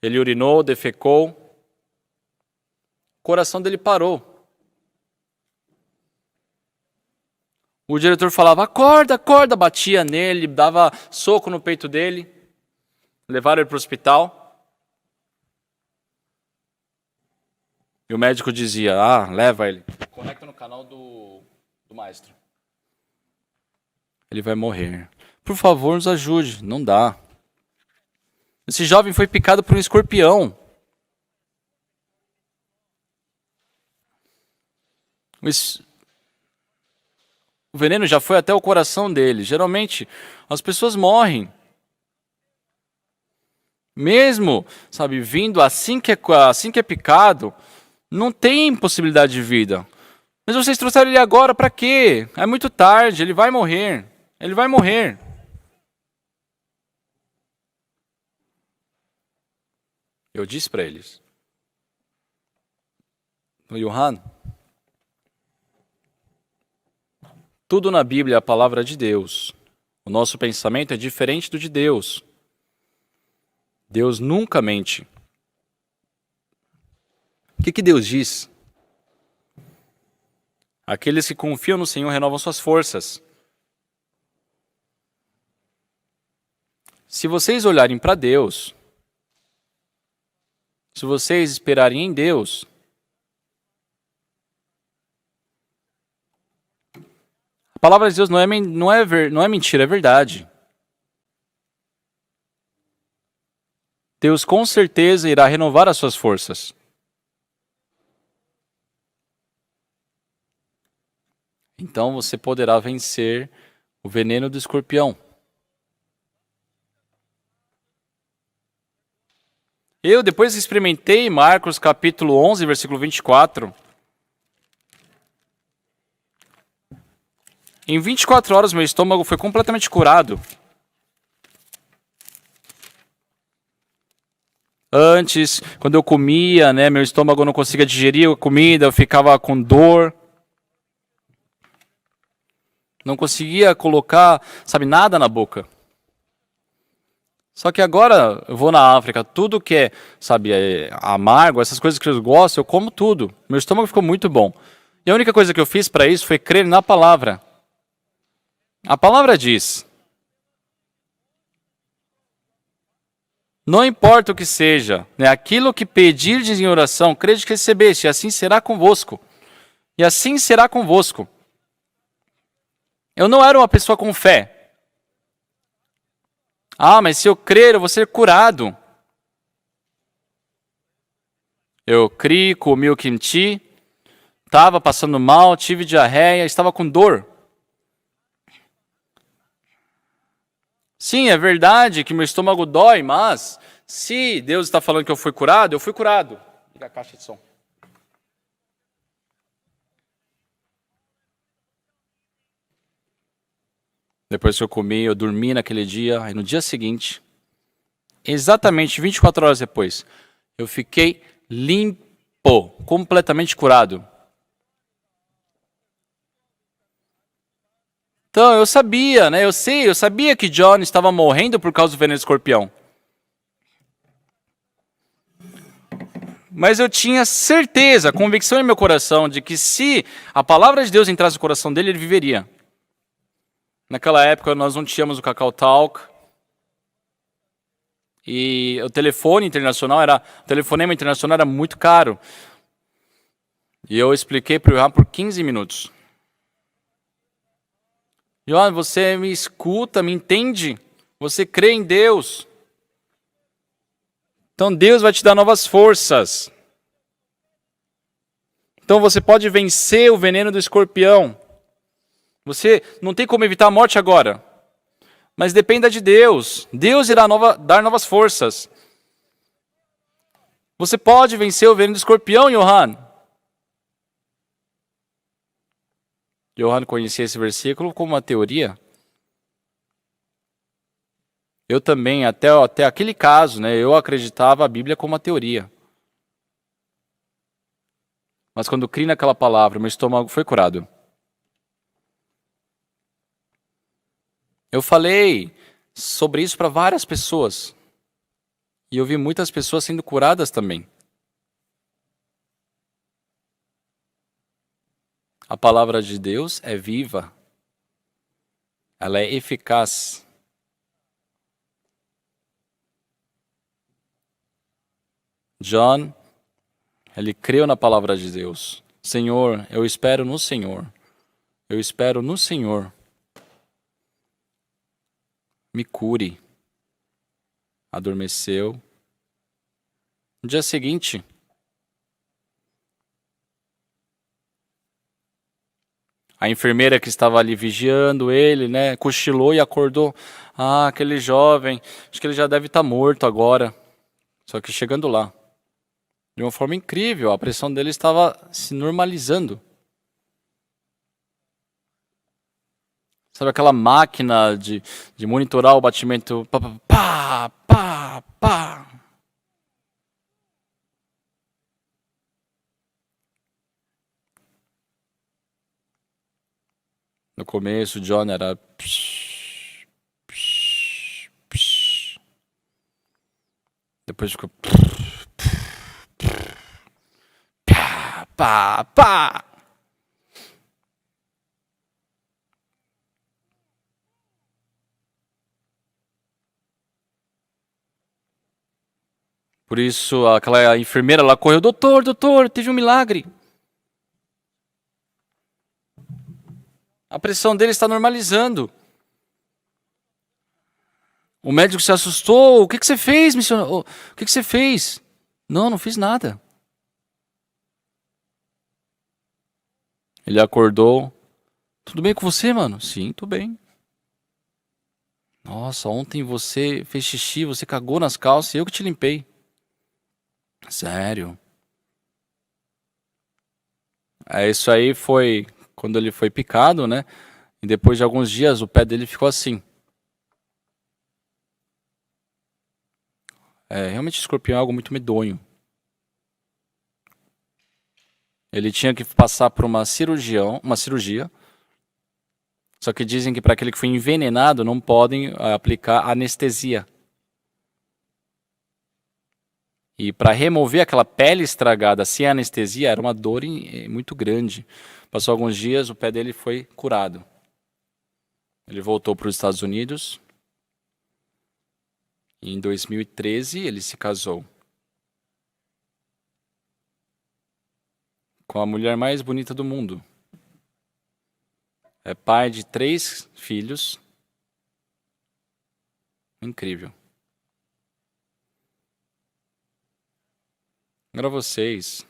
Ele urinou, defecou, o coração dele parou. O diretor falava, acorda, acorda, batia nele, dava soco no peito dele, levaram ele para o hospital. E o médico dizia, leva ele, conecta no canal do maestro. Ele vai morrer. Por favor, nos ajude. Não dá. Esse jovem foi picado por um escorpião. O veneno já foi até o coração dele. Geralmente, as pessoas morrem. Mesmo, sabe, vindo assim que é picado, não tem possibilidade de vida. Mas vocês trouxeram ele agora para quê? É muito tarde, ele vai morrer. Ele vai morrer. Eu disse para eles, Johan, tudo na Bíblia é a palavra de Deus. O nosso pensamento é diferente do de Deus. Deus nunca mente. O que Deus diz? Aqueles que confiam no Senhor renovam suas forças. Se vocês olharem para Deus, se vocês esperarem em Deus, a palavra de Deus não é mentira, é verdade. Deus com certeza irá renovar as suas forças. Então você poderá vencer o veneno do escorpião. Eu, depois que experimentei Marcos capítulo 11, versículo 24, em 24 horas meu estômago foi completamente curado. Antes, quando eu comia, meu estômago não conseguia digerir a comida, eu ficava com dor. Não conseguia colocar, nada na boca. Só que agora eu vou na África, tudo que é, amargo, essas coisas que eu gosto, eu como tudo. Meu estômago ficou muito bom. E a única coisa que eu fiz para isso foi crer na palavra. A palavra diz, não importa o que seja, aquilo que pedirdes em oração, crede que recebeste, e assim será convosco. E assim será convosco. Eu não era uma pessoa com fé. Mas se eu crer, eu vou ser curado. Eu criei, comi o kimchi, estava passando mal, tive diarreia, estava com dor. Sim, é verdade que meu estômago dói, mas se Deus está falando que eu fui curado, eu fui curado. Liga a caixa de som. Depois que eu comi, eu dormi naquele dia, e no dia seguinte, exatamente 24 horas depois, eu fiquei limpo, completamente curado. Então, eu sabia, eu sabia que John estava morrendo por causa do veneno do escorpião. Mas eu tinha certeza, convicção em meu coração, de que se a palavra de Deus entrasse no coração dele, ele viveria. Naquela época, nós não tínhamos o Cacau Talk. E o telefonema internacional era muito caro. E eu expliquei para o Johan por 15 minutos. Johan, você me escuta, me entende? Você crê em Deus. Então Deus vai te dar novas forças. Então você pode vencer o veneno do escorpião. Você não tem como evitar a morte agora. Mas dependa de Deus. Deus irá dar novas forças. Você pode vencer o veneno do escorpião, Johan. Johann conhecia esse versículo como uma teoria. Eu também, até aquele caso, né, eu acreditava a Bíblia como uma teoria. Mas quando criei naquela palavra, meu estômago foi curado. Eu falei sobre isso para várias pessoas. E eu vi muitas pessoas sendo curadas também. A palavra de Deus é viva. Ela é eficaz. John, ele creu na palavra de Deus. Senhor, eu espero no Senhor. Eu espero no Senhor. Me cure. Adormeceu. No dia seguinte, a enfermeira que estava ali vigiando ele, né, cochilou e acordou. Ah, aquele jovem, acho que ele já deve estar morto agora. Só que chegando lá, de uma forma incrível, a pressão dele estava se normalizando. Sabe aquela máquina de monitorar o batimento? Pá, pá, pá, pá. No começo, o John era... psh, psh, psh. Depois ficou... pá, pá, pá. Por isso, aquela enfermeira lá correu, doutor, doutor, teve um milagre. A pressão dele está normalizando. O médico se assustou. O que você fez, missionário? O que você fez? Não, não fiz nada. Ele acordou. Tudo bem com você, mano? Sim, tudo bem. Nossa, ontem você fez xixi, você cagou nas calças e eu que te limpei. Sério? Isso aí foi quando ele foi picado, né? E depois de alguns dias o pé dele ficou assim. Realmente escorpião é algo muito medonho. Ele tinha que passar por uma cirurgia. Só que dizem que para aquele que foi envenenado não podem aplicar anestesia. E para remover aquela pele estragada sem anestesia era uma dor muito grande. Passou alguns dias, o pé dele foi curado. Ele voltou para os Estados Unidos. E em 2013 ele se casou com a mulher mais bonita do mundo. É pai de 3 filhos. Incrível. Agora vocês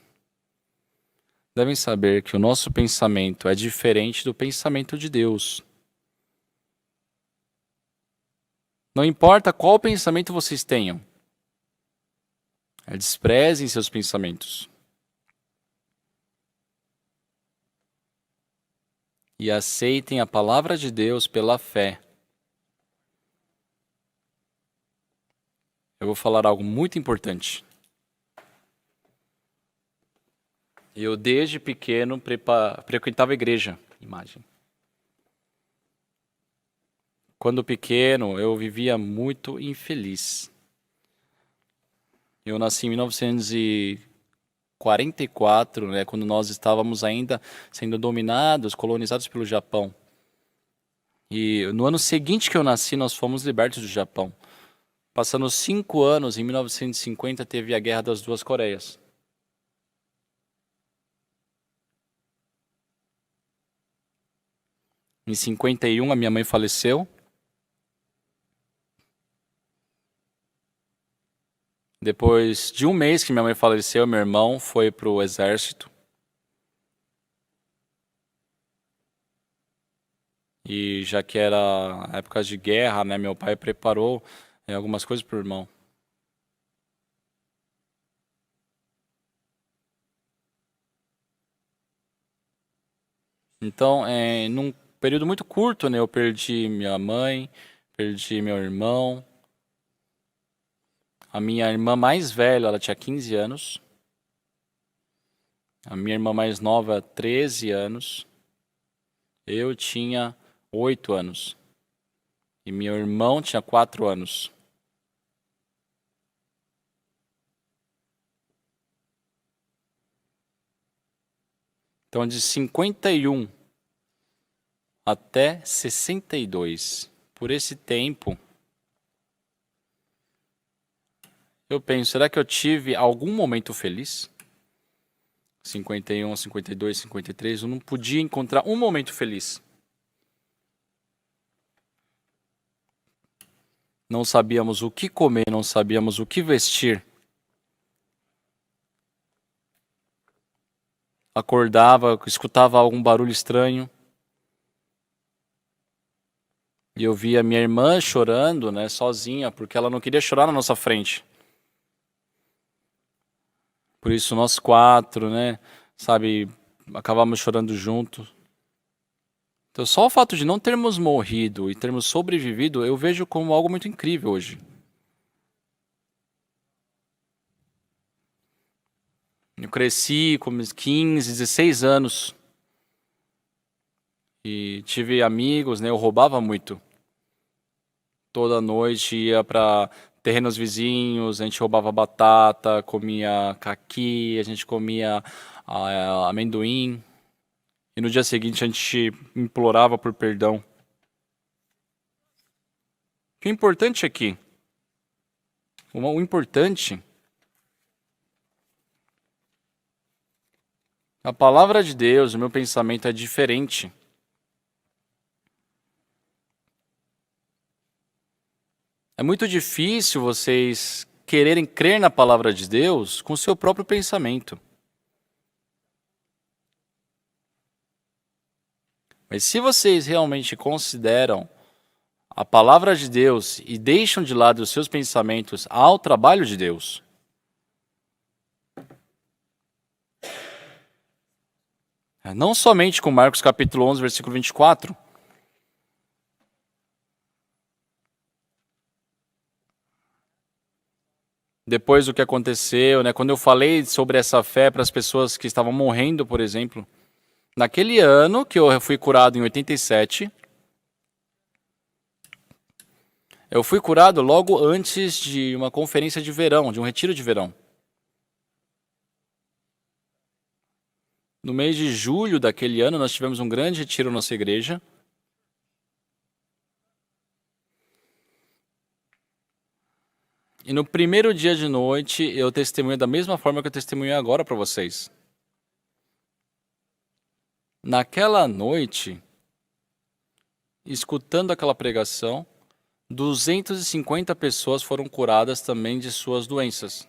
devem saber que o nosso pensamento é diferente do pensamento de Deus. Não importa qual pensamento vocês tenham, desprezem seus pensamentos. E aceitem a palavra de Deus pela fé. Eu vou falar algo muito importante. Eu, desde pequeno, frequentava a igreja. Imagem. Quando pequeno, eu vivia muito infeliz. Eu nasci em 1944, né, quando nós estávamos ainda sendo dominados, colonizados pelo Japão. E no ano seguinte que eu nasci, nós fomos libertos do Japão. Passando 5 anos, em 1950, teve a Guerra das Duas Coreias. Em 51, a minha mãe faleceu. Depois de um mês que minha mãe faleceu, meu irmão foi para o exército. E já que era época de guerra, né, meu pai preparou algumas coisas para o irmão. Então, num período muito curto, né, eu perdi minha mãe, perdi meu irmão. A minha irmã mais velha, ela tinha 15 anos. A minha irmã mais nova, 13 anos. Eu tinha 8 anos. E meu irmão tinha 4 anos. Então, de 51 até 62, por esse tempo, eu penso, será que eu tive algum momento feliz? 51, 52, 53, eu não podia encontrar um momento feliz. Não sabíamos o que comer, não sabíamos o que vestir. Acordava, escutava algum barulho estranho. E eu via minha irmã chorando, né, sozinha, porque ela não queria chorar na nossa frente. Por isso nós quatro, né, sabe, acabamos chorando junto. Então só o fato de não termos morrido e termos sobrevivido, eu vejo como algo muito incrível hoje. Eu cresci com 15, 16 anos. E tive amigos, né, eu roubava muito. Toda noite ia para terrenos vizinhos, a gente roubava batata, comia caqui, a gente comia amendoim. E no dia seguinte a gente implorava por perdão. O que é importante aqui? O importante, a palavra de Deus, o meu pensamento é diferente. É muito difícil vocês quererem crer na palavra de Deus com o seu próprio pensamento. Mas se vocês realmente consideram a palavra de Deus e deixam de lado os seus pensamentos ao trabalho de Deus, não somente com Marcos capítulo 11, versículo 24, depois do que aconteceu, né, quando eu falei sobre essa fé para as pessoas que estavam morrendo, por exemplo, naquele ano que eu fui curado em 87, eu fui curado logo antes de uma conferência de verão, de um retiro de verão. No mês de julho daquele ano, nós tivemos um grande retiro na nossa igreja. E no primeiro dia de noite, eu testemunho da mesma forma que eu testemunho agora para vocês. Naquela noite, escutando aquela pregação, 250 pessoas foram curadas também de suas doenças.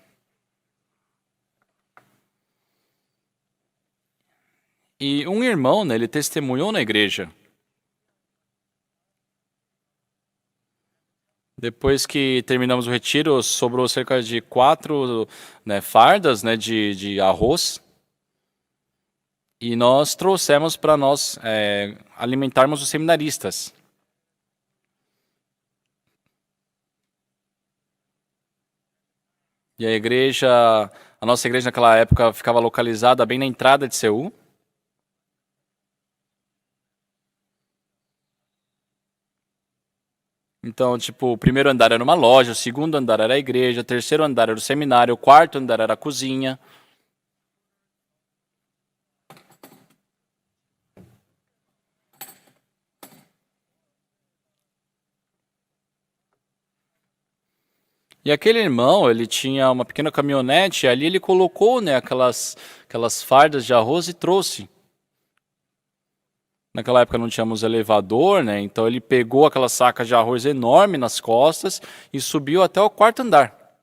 E um irmão, né, ele testemunhou na igreja. Depois que terminamos o retiro, sobrou cerca de 4, né, fardas, né, de arroz. E nós trouxemos para nós alimentarmos os seminaristas. E a nossa igreja naquela época ficava localizada bem na entrada de Seul. Então, tipo, o primeiro andar era uma loja, o segundo andar era a igreja, o terceiro andar era o seminário, o quarto andar era a cozinha. E aquele irmão, ele tinha uma pequena caminhonete, e ali ele colocou, né, aquelas fardas de arroz e trouxe. Naquela época não tínhamos elevador, né? Então ele pegou aquela saca de arroz enorme nas costas e subiu até o quarto andar.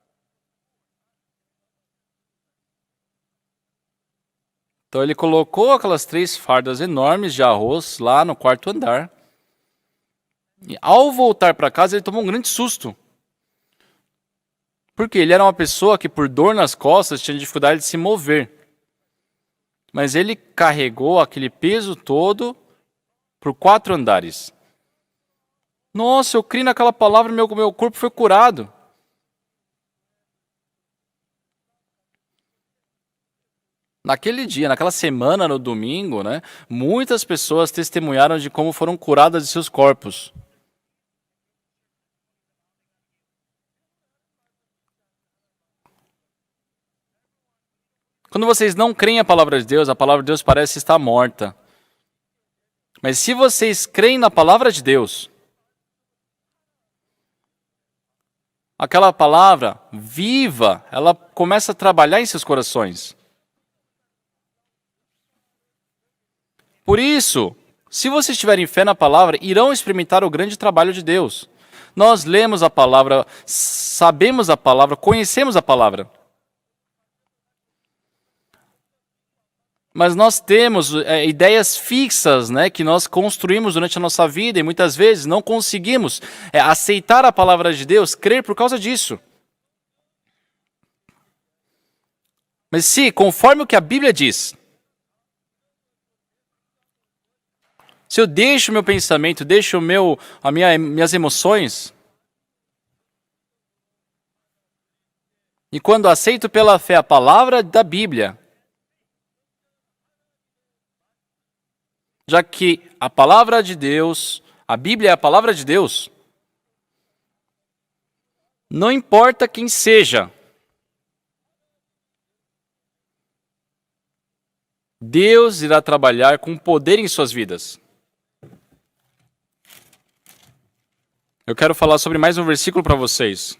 Então ele colocou aquelas 3 fardas enormes de arroz lá no quarto andar. E ao voltar para casa ele tomou um grande susto. Porque ele era uma pessoa que por dor nas costas tinha dificuldade de se mover. Mas ele carregou aquele peso todo por 4 andares. Nossa, eu criei naquela palavra e meu corpo foi curado. Naquele dia, naquela semana, no domingo, né, muitas pessoas testemunharam de como foram curadas de seus corpos. Quando vocês não creem a palavra de Deus parece estar morta. Mas se vocês creem na palavra de Deus, aquela palavra viva, ela começa a trabalhar em seus corações. Por isso, se vocês tiverem fé na palavra, irão experimentar o grande trabalho de Deus. Nós lemos a palavra, sabemos a palavra, conhecemos a palavra. Mas nós temos ideias fixas, né, que nós construímos durante a nossa vida e muitas vezes não conseguimos aceitar a palavra de Deus, crer por causa disso. Mas se, conforme o que a Bíblia diz, se eu deixo meu pensamento, deixo minhas emoções, e quando aceito pela fé a palavra da Bíblia, já que a palavra de Deus, a Bíblia é a palavra de Deus, não importa quem seja, Deus irá trabalhar com poder em suas vidas. Eu quero falar sobre mais um versículo para vocês.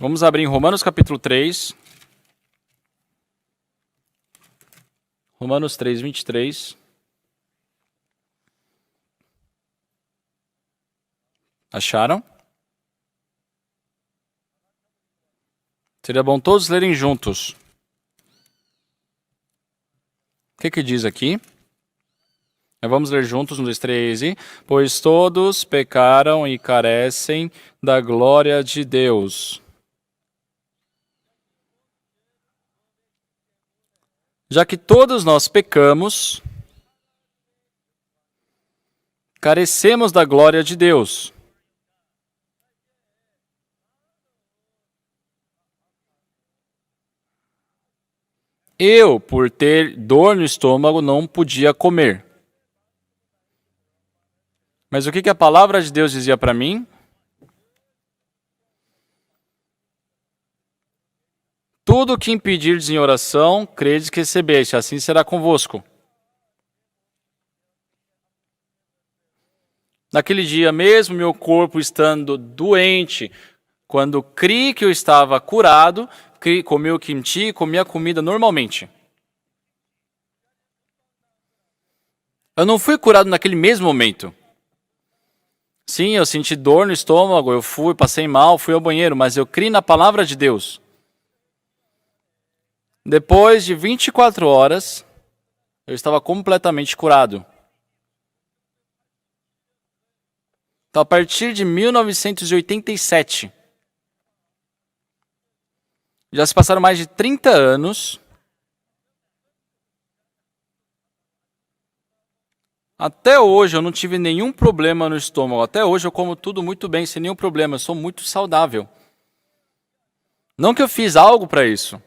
Vamos abrir em Romanos capítulo 3. Romanos 3, 23. Acharam? Seria bom todos lerem juntos. O que diz aqui? Vamos ler juntos, 1, 2, 3. Pois todos pecaram e carecem da glória de Deus. Já que todos nós pecamos, carecemos da glória de Deus. Eu, por ter dor no estômago, não podia comer. Mas o que a palavra de Deus dizia para mim? Tudo o que impedirdes em oração, credes que recebeste, assim será convosco. Naquele dia mesmo, meu corpo estando doente, quando criei que eu estava curado, comi o kimchi, comi a comida normalmente. Eu não fui curado naquele mesmo momento. Sim, eu senti dor no estômago, passei mal, fui ao banheiro, mas eu criei na palavra de Deus. Depois de 24 horas, eu estava completamente curado. Então, a partir de 1987, já se passaram mais de 30 anos. Até hoje eu não tive nenhum problema no estômago. Até hoje eu como tudo muito bem, sem nenhum problema. Eu sou muito saudável. Não que eu fiz algo para isso.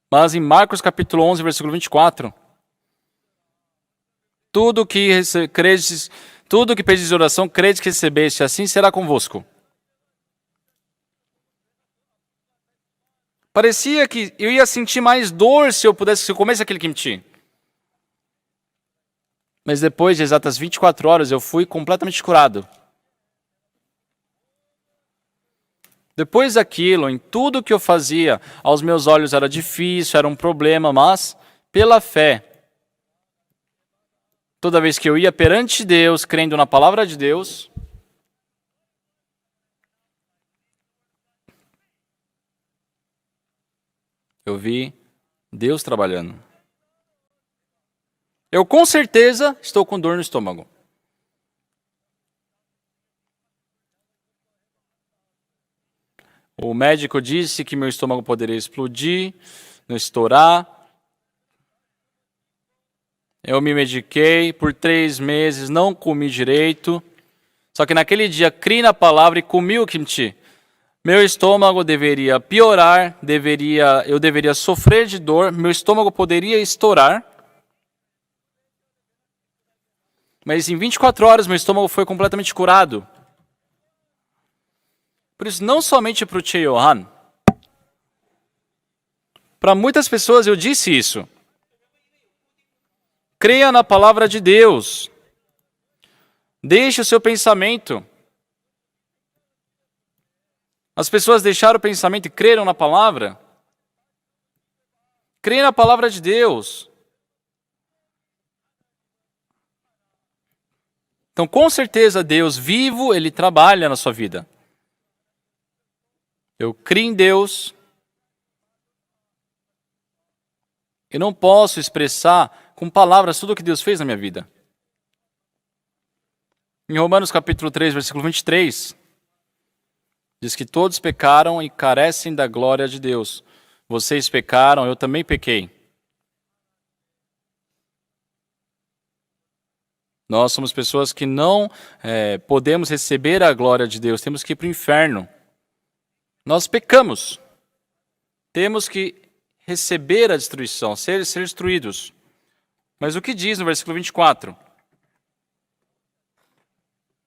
Mas em Marcos capítulo 11, versículo 24, tudo que pedis de oração, credes que recebeste, assim será convosco. Parecia que eu ia sentir mais dor se eu comesse aquele kimchi. Mas depois de exatas 24 horas, eu fui completamente curado. Depois daquilo, em tudo que eu fazia, aos meus olhos era difícil, era um problema, mas pela fé, toda vez que eu ia perante Deus, crendo na palavra de Deus, eu vi Deus trabalhando. Eu com certeza estou com dor no estômago. O médico disse que meu estômago poderia explodir, estourar. Eu me mediquei por 3 meses, não comi direito. Só que naquele dia criei na palavra e comi o kimchi. Meu estômago deveria piorar, eu deveria sofrer de dor, meu estômago poderia estourar. Mas em 24 horas meu estômago foi completamente curado. Por isso, não somente para o Che Yohan, para muitas pessoas eu disse isso. Creia na palavra de Deus. Deixe o seu pensamento. As pessoas deixaram o pensamento e creram na palavra. Creia na palavra de Deus. Então, com certeza, Deus vivo, Ele trabalha na sua vida. Eu creio em Deus. Eu não posso expressar com palavras tudo o que Deus fez na minha vida. Em Romanos capítulo 3, versículo 23, diz que todos pecaram e carecem da glória de Deus. Vocês pecaram, eu também pequei. Nós somos pessoas que não podemos receber a glória de Deus, temos que ir para o inferno. Nós pecamos. Temos que receber a destruição, ser destruídos. Mas o que diz no versículo 24?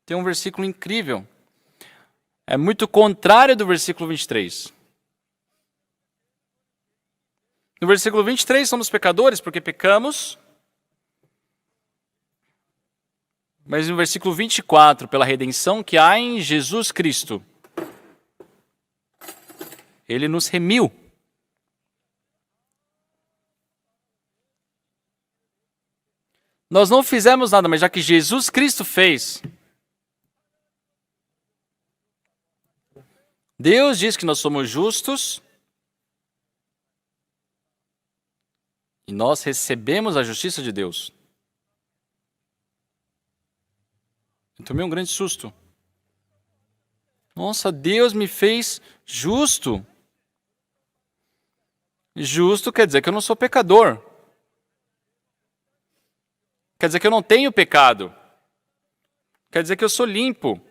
Tem um versículo incrível. É muito contrário do versículo 23. No versículo 23, somos pecadores porque pecamos. Mas no versículo 24, pela redenção que há em Jesus Cristo, Ele nos remiu. Nós não fizemos nada, mas já que Jesus Cristo fez, Deus diz que nós somos justos e nós recebemos a justiça de Deus. Eu tomei um grande susto. Nossa, Deus me fez justo. Justo quer dizer que eu não sou pecador. Quer dizer que eu não tenho pecado. Quer dizer que eu sou limpo.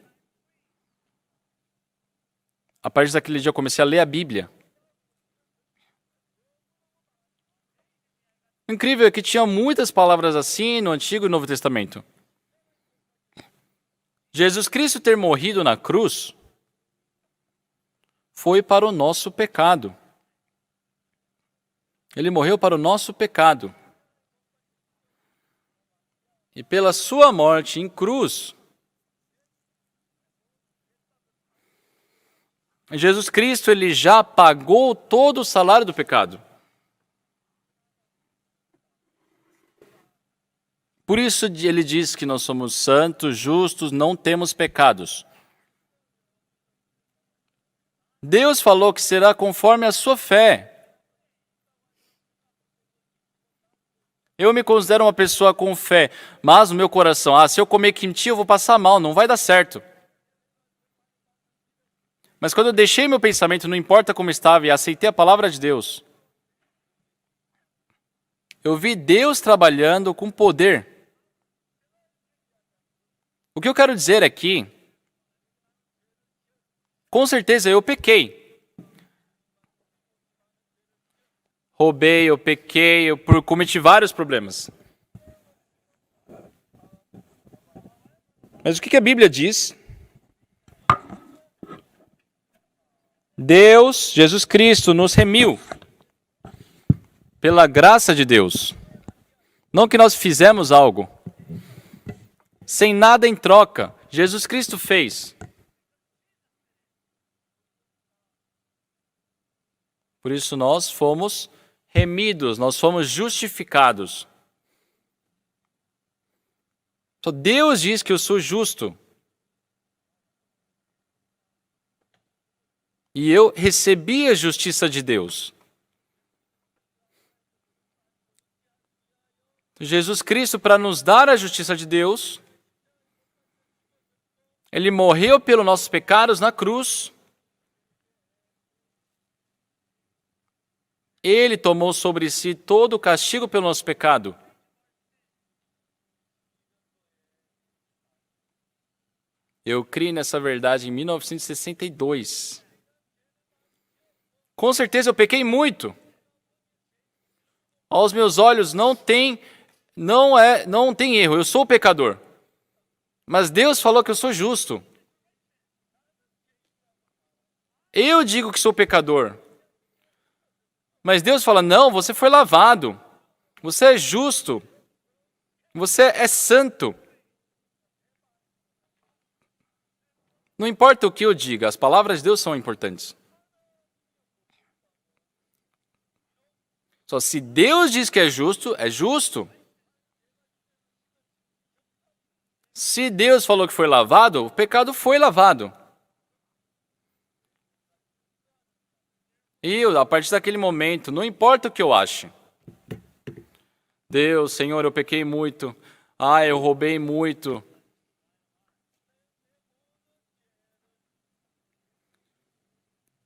A partir daquele dia eu comecei a ler a Bíblia. O incrível é que tinha muitas palavras assim no Antigo e Novo Testamento. Jesus Cristo ter morrido na cruz foi para o nosso pecado. Ele morreu para o nosso pecado. E pela sua morte em cruz, Jesus Cristo ele já pagou todo o salário do pecado. Por isso ele diz que nós somos santos, justos, não temos pecados. Deus falou que será conforme a sua fé. Eu me considero uma pessoa com fé, mas no meu coração, se eu comer kimchi eu vou passar mal, não vai dar certo. Mas quando eu deixei meu pensamento, não importa como estava, e aceitei a palavra de Deus, eu vi Deus trabalhando com poder. O que eu quero dizer aqui, com certeza eu pequei. Roubei, eu pequei, eu cometi vários problemas. Mas o que a Bíblia diz? Deus, Jesus Cristo, nos remiu pela graça de Deus. Não que nós fizemos algo. Sem nada em troca. Jesus Cristo fez. Por isso nós fomos remidos, nós fomos justificados. Então Deus diz que eu sou justo. E eu recebi a justiça de Deus. Jesus Cristo, para nos dar a justiça de Deus, Ele morreu pelos nossos pecados na cruz. Ele tomou sobre si todo o castigo pelo nosso pecado. Eu criei nessa verdade em 1962. Com certeza eu pequei muito. Aos meus olhos não tem erro, eu sou pecador. Mas Deus falou que eu sou justo. Eu digo que sou pecador. Mas Deus fala: não, você foi lavado. Você é justo. Você é santo. Não importa o que eu diga, as palavras de Deus são importantes. Só se Deus diz que é justo, é justo. Se Deus falou que foi lavado, o pecado foi lavado. E a partir daquele momento, não importa o que eu ache. Deus, Senhor, eu pequei muito. Eu roubei muito.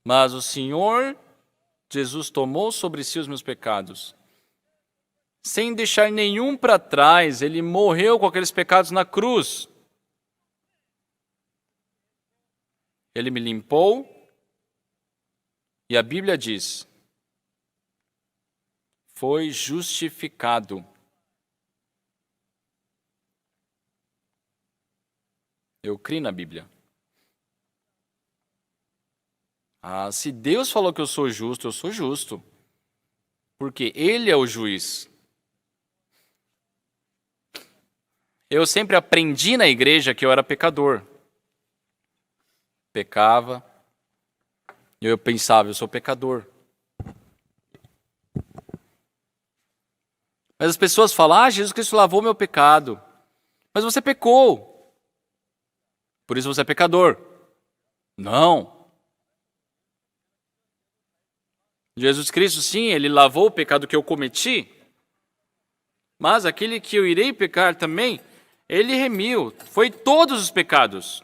Mas o Senhor Jesus tomou sobre si os meus pecados. Sem deixar nenhum para trás, Ele morreu com aqueles pecados na cruz. Ele me limpou. E a Bíblia diz: foi justificado. Eu creio na Bíblia. Se Deus falou que eu sou justo. Porque Ele é o juiz. Eu sempre aprendi na igreja que eu era pecador. Pecava. E eu pensava: eu sou pecador. Mas as pessoas falam: Jesus Cristo lavou meu pecado. Mas você pecou. Por isso você é pecador. Não. Jesus Cristo, sim, Ele lavou o pecado que eu cometi. Mas aquele que eu irei pecar também, Ele remiu. Foi todos os pecados.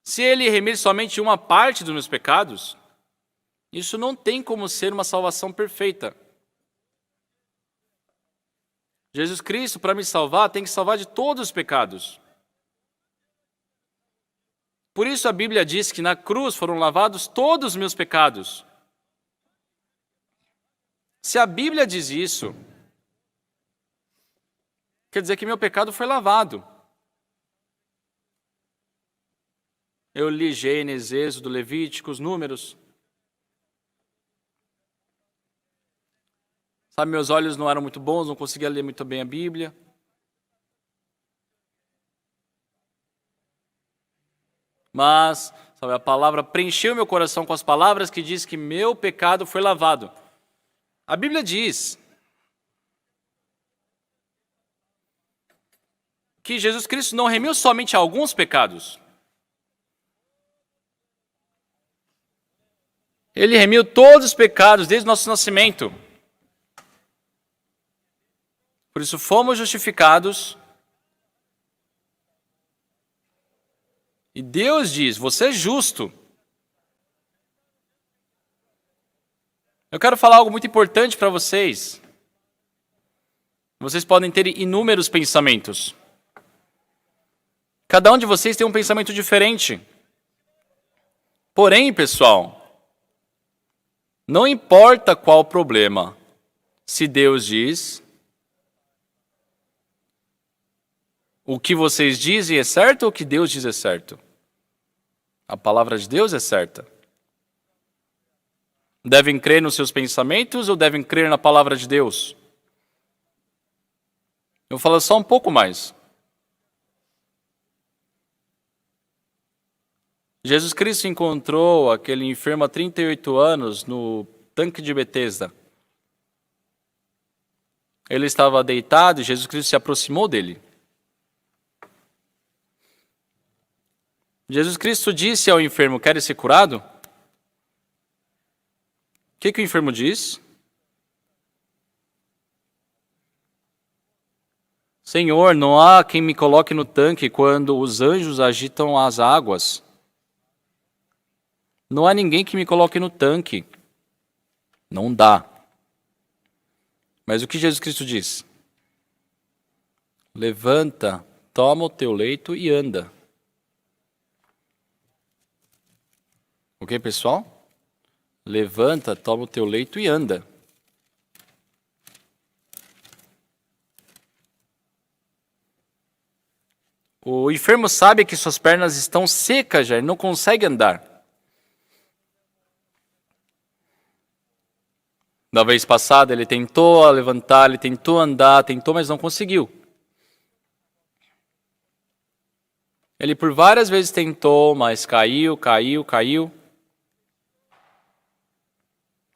Se Ele remir somente uma parte dos meus pecados, isso não tem como ser uma salvação perfeita. Jesus Cristo, para me salvar, tem que salvar de todos os pecados. Por isso a Bíblia diz que na cruz foram lavados todos os meus pecados. Se a Bíblia diz isso, quer dizer que meu pecado foi lavado. Eu li Gênesis, Êxodo, Levíticos, Números. Sabe, meus olhos não eram muito bons, não conseguia ler muito bem a Bíblia. Mas, sabe, a palavra preencheu meu coração com as palavras que diz que meu pecado foi lavado. A Bíblia diz que Jesus Cristo não remiu somente alguns pecados. Ele remiu todos os pecados desde o nosso nascimento. Por isso fomos justificados. E Deus diz: você é justo. Eu quero falar algo muito importante para vocês. Vocês podem ter inúmeros pensamentos. Cada um de vocês tem um pensamento diferente. Porém, pessoal, não importa qual o problema, se Deus diz, o que vocês dizem é certo ou o que Deus diz é certo? A palavra de Deus é certa. Devem crer nos seus pensamentos ou devem crer na palavra de Deus? Eu vou falar só um pouco mais. Jesus Cristo encontrou aquele enfermo há 38 anos no tanque de Betesda. Ele estava deitado e Jesus Cristo se aproximou dele. Jesus Cristo disse ao enfermo: queres ser curado? O que o enfermo diz? Senhor, não há quem me coloque no tanque quando os anjos agitam as águas. Não há ninguém que me coloque no tanque. Não dá. Mas o que Jesus Cristo diz? Levanta, toma o teu leito e anda. Ok, pessoal? Levanta, toma o teu leito e anda. O enfermo sabe que suas pernas estão secas já, ele não consegue andar. Da vez passada ele tentou levantar, ele tentou andar, tentou, mas não conseguiu. Ele por várias vezes tentou, mas caiu.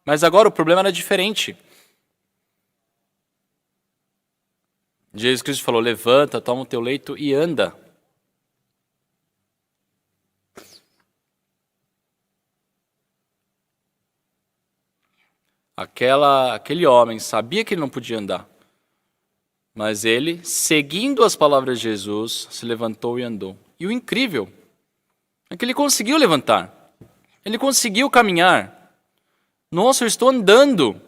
Mas agora o problema era diferente. Jesus Cristo falou, levanta, toma o teu leito e anda. Aquele homem sabia que ele não podia andar. Mas ele, seguindo as palavras de Jesus, se levantou e andou. E o incrível é que ele conseguiu levantar. Ele conseguiu caminhar. Nossa, eu estou andando.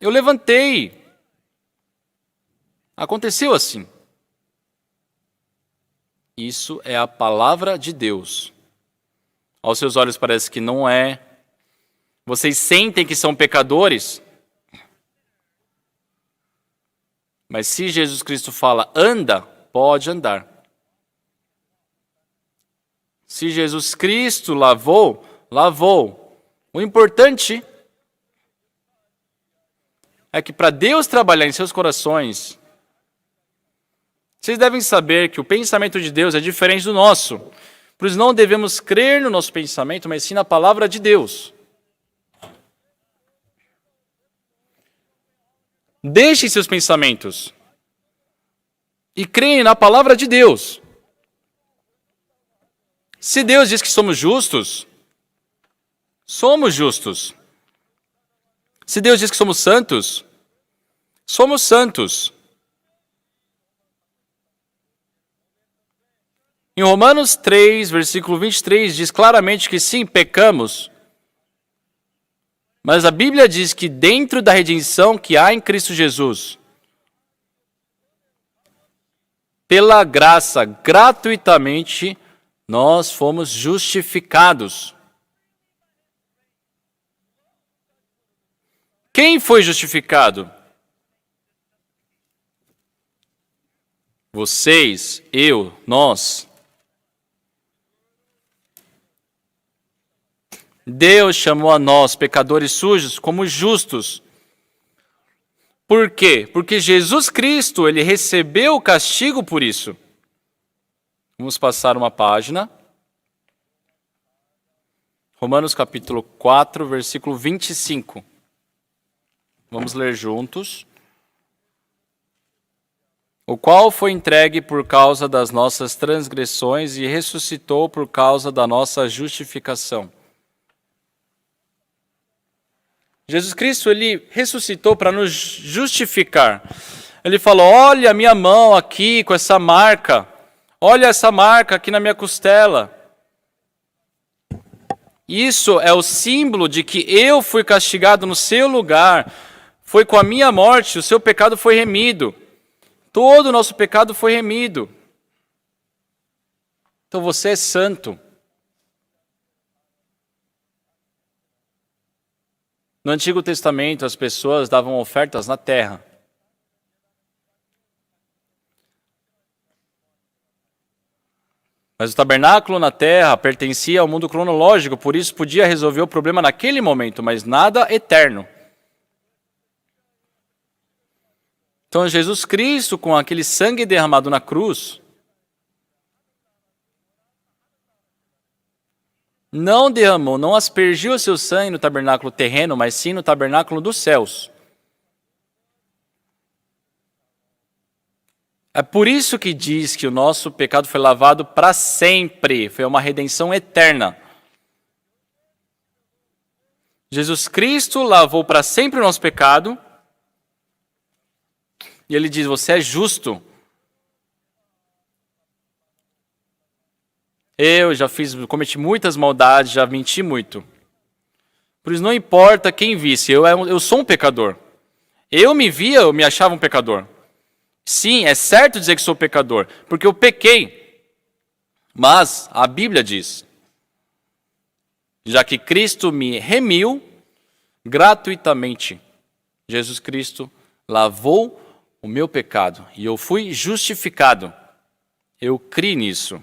Eu levantei. Aconteceu assim. Isso é a palavra de Deus. Aos seus olhos parece que não é. Vocês sentem que são pecadores. Mas se Jesus Cristo fala, anda, pode andar. Se Jesus Cristo lavou, lavou. O importante é que para Deus trabalhar em seus corações, vocês devem saber que o pensamento de Deus é diferente do nosso. Por isso não devemos crer no nosso pensamento, mas sim na palavra de Deus. Deixem seus pensamentos e creem na palavra de Deus. Se Deus diz que somos justos, somos justos. Se Deus diz que somos santos, somos santos. Em Romanos 3, versículo 23, diz claramente que sim, pecamos. Mas a Bíblia diz que dentro da redenção que há em Cristo Jesus, pela graça, gratuitamente, nós fomos justificados. Quem foi justificado? Vocês, eu, nós. Deus chamou a nós, pecadores sujos, como justos. Por quê? Porque Jesus Cristo, ele recebeu o castigo por isso. Vamos passar uma página. Romanos capítulo 4, versículo 25. Vamos ler juntos. O qual foi entregue por causa das nossas transgressões e ressuscitou por causa da nossa justificação. Jesus Cristo, ele ressuscitou para nos justificar. Ele falou, olha a minha mão aqui com essa marca. Olha essa marca aqui na minha costela. Isso é o símbolo de que eu fui castigado no seu lugar. Foi com a minha morte, o seu pecado foi remido. Todo o nosso pecado foi remido. Então você é santo. No Antigo Testamento, as pessoas davam ofertas na terra. Mas o tabernáculo na terra pertencia ao mundo cronológico, por isso podia resolver o problema naquele momento, mas nada eterno. Então Jesus Cristo, com aquele sangue derramado na cruz, não derramou, não aspergiu o seu sangue no tabernáculo terreno, mas sim no tabernáculo dos céus. É por isso que diz que o nosso pecado foi lavado para sempre, foi uma redenção eterna. Jesus Cristo lavou para sempre o nosso pecado, e ele diz, você é justo. Eu já cometi muitas maldades, já menti muito. Por isso não importa quem visse, eu sou um pecador. Eu me via, eu me achava um pecador. Sim, é certo dizer que sou pecador, porque eu pequei. Mas a Bíblia diz, já que Cristo me remiu gratuitamente, Jesus Cristo lavou o meu pecado e eu fui justificado. Eu criei nisso.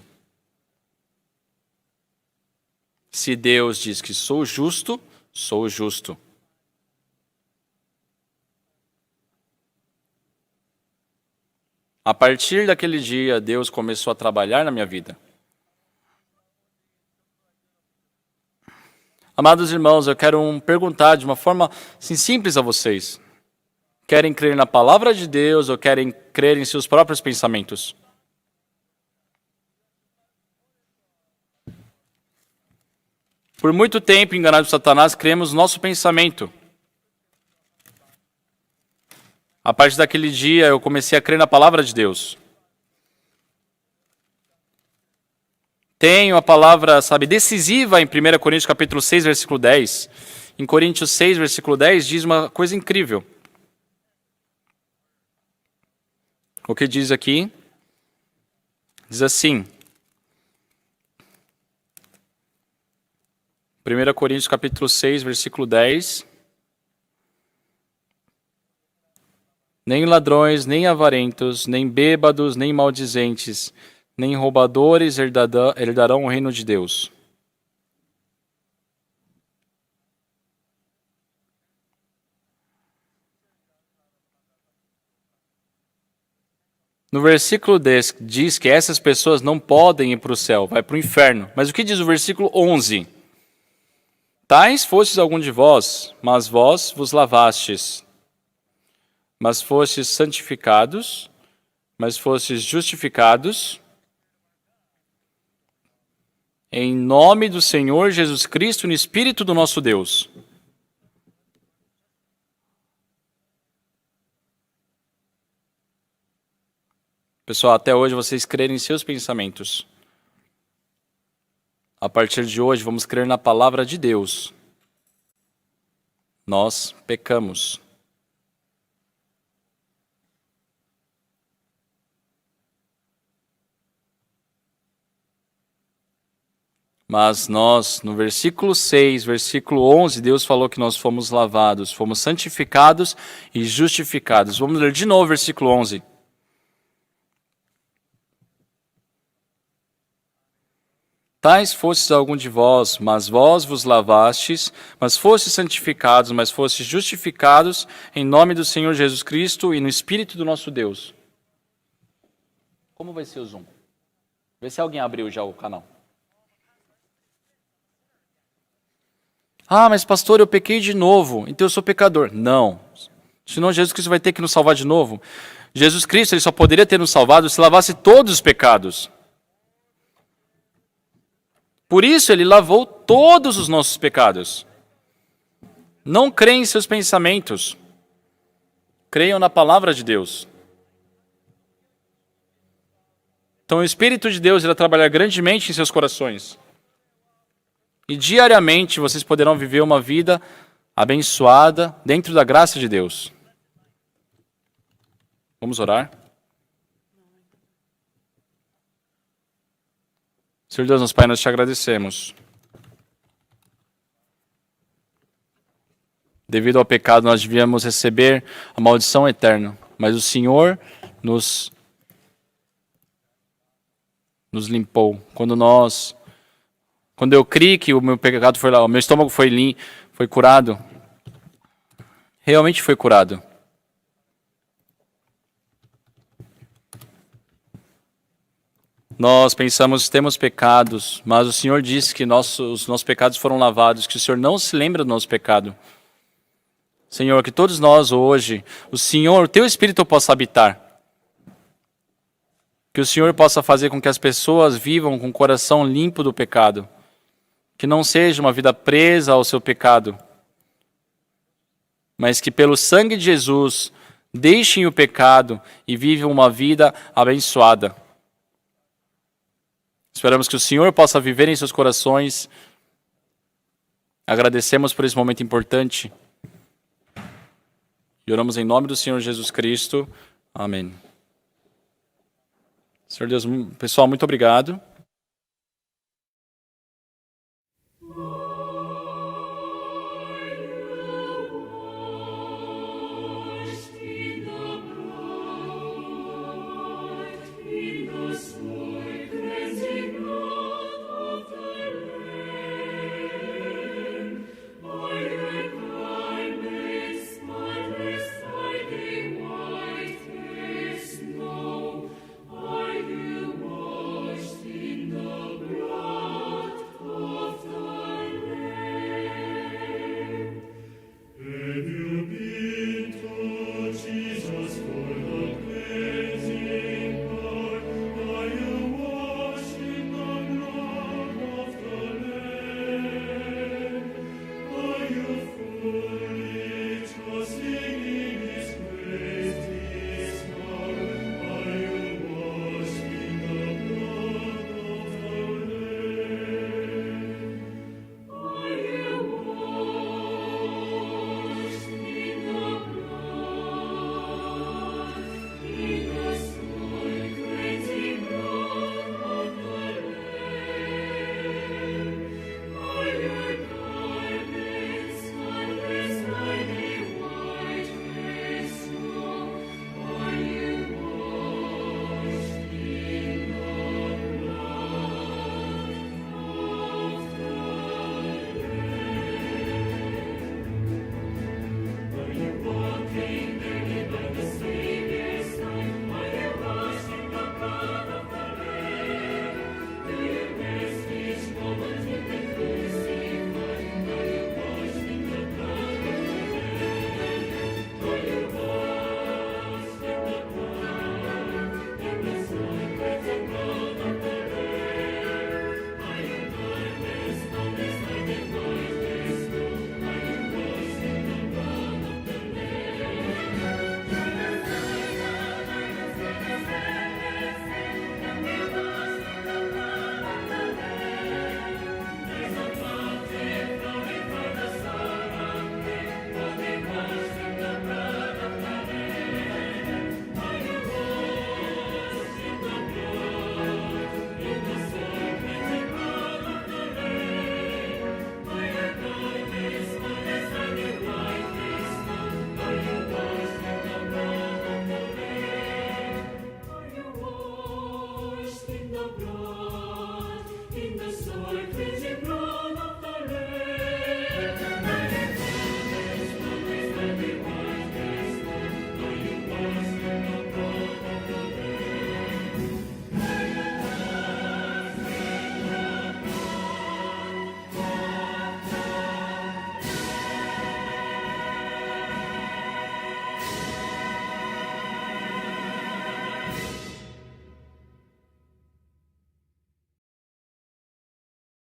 Se Deus diz que sou justo, sou justo. A partir daquele dia, Deus começou a trabalhar na minha vida. Amados irmãos, eu quero perguntar de uma forma assim, simples a vocês. Querem crer na palavra de Deus ou querem crer em seus próprios pensamentos? Por muito tempo, enganados por Satanás, cremos no nosso pensamento. A partir daquele dia, eu comecei a crer na palavra de Deus. Tenho a palavra, decisiva em 1 Coríntios capítulo 6, versículo 10. Em Coríntios 6, versículo 10, diz uma coisa incrível. O que diz aqui? Diz assim. 1 Coríntios capítulo 6, versículo 10. Nem ladrões, nem avarentos, nem bêbados, nem maldizentes, nem roubadores herdarão o reino de Deus. No versículo 10 diz que essas pessoas não podem ir para o céu, vai para o inferno. Mas o que diz o versículo 11? Tais fostes algum de vós, mas vós vos lavastes. Mas fostes santificados, mas fostes justificados em nome do Senhor Jesus Cristo, no Espírito do nosso Deus. Pessoal, até hoje vocês crerem em seus pensamentos. A partir de hoje, vamos crer na palavra de Deus. Nós pecamos. Mas nós, no versículo 6, versículo 11, Deus falou que nós fomos lavados, fomos santificados e justificados. Vamos ler de novo o versículo 11. Tais fostes algum de vós, mas vós vos lavastes, mas fostes santificados, mas fostes justificados em nome do Senhor Jesus Cristo e no Espírito do nosso Deus. Como vai ser o Zoom? Vê se alguém abriu já o canal. Ah, mas pastor, eu pequei de novo, então eu sou pecador. Não. Senão Jesus Cristo vai ter que nos salvar de novo. Jesus Cristo ele só poderia ter nos salvado se lavasse todos os pecados. Por isso ele lavou todos os nossos pecados. Não creem em seus pensamentos. Creiam na palavra de Deus. Então o Espírito de Deus irá trabalhar grandemente em seus corações. E diariamente vocês poderão viver uma vida abençoada dentro da graça de Deus. Vamos orar? Senhor Deus, nosso Pai, nós te agradecemos. Devido ao pecado, nós devíamos receber a maldição eterna. Mas o Senhor nos limpou. Quando eu criei que o meu pecado foi lá, o meu estômago foi curado. Realmente foi curado. Nós pensamos que temos pecados, mas o Senhor disse que os nossos pecados foram lavados, que o Senhor não se lembra do nosso pecado. Senhor, que todos nós hoje, o Teu Espírito possa habitar. Que o Senhor possa fazer com que as pessoas vivam com o coração limpo do pecado. Que não seja uma vida presa ao seu pecado, mas que pelo sangue de Jesus deixem o pecado e vivam uma vida abençoada. Esperamos que o Senhor possa viver em seus corações. Agradecemos por esse momento importante. E oramos em nome do Senhor Jesus Cristo. Amém. Senhor Deus, pessoal, muito obrigado.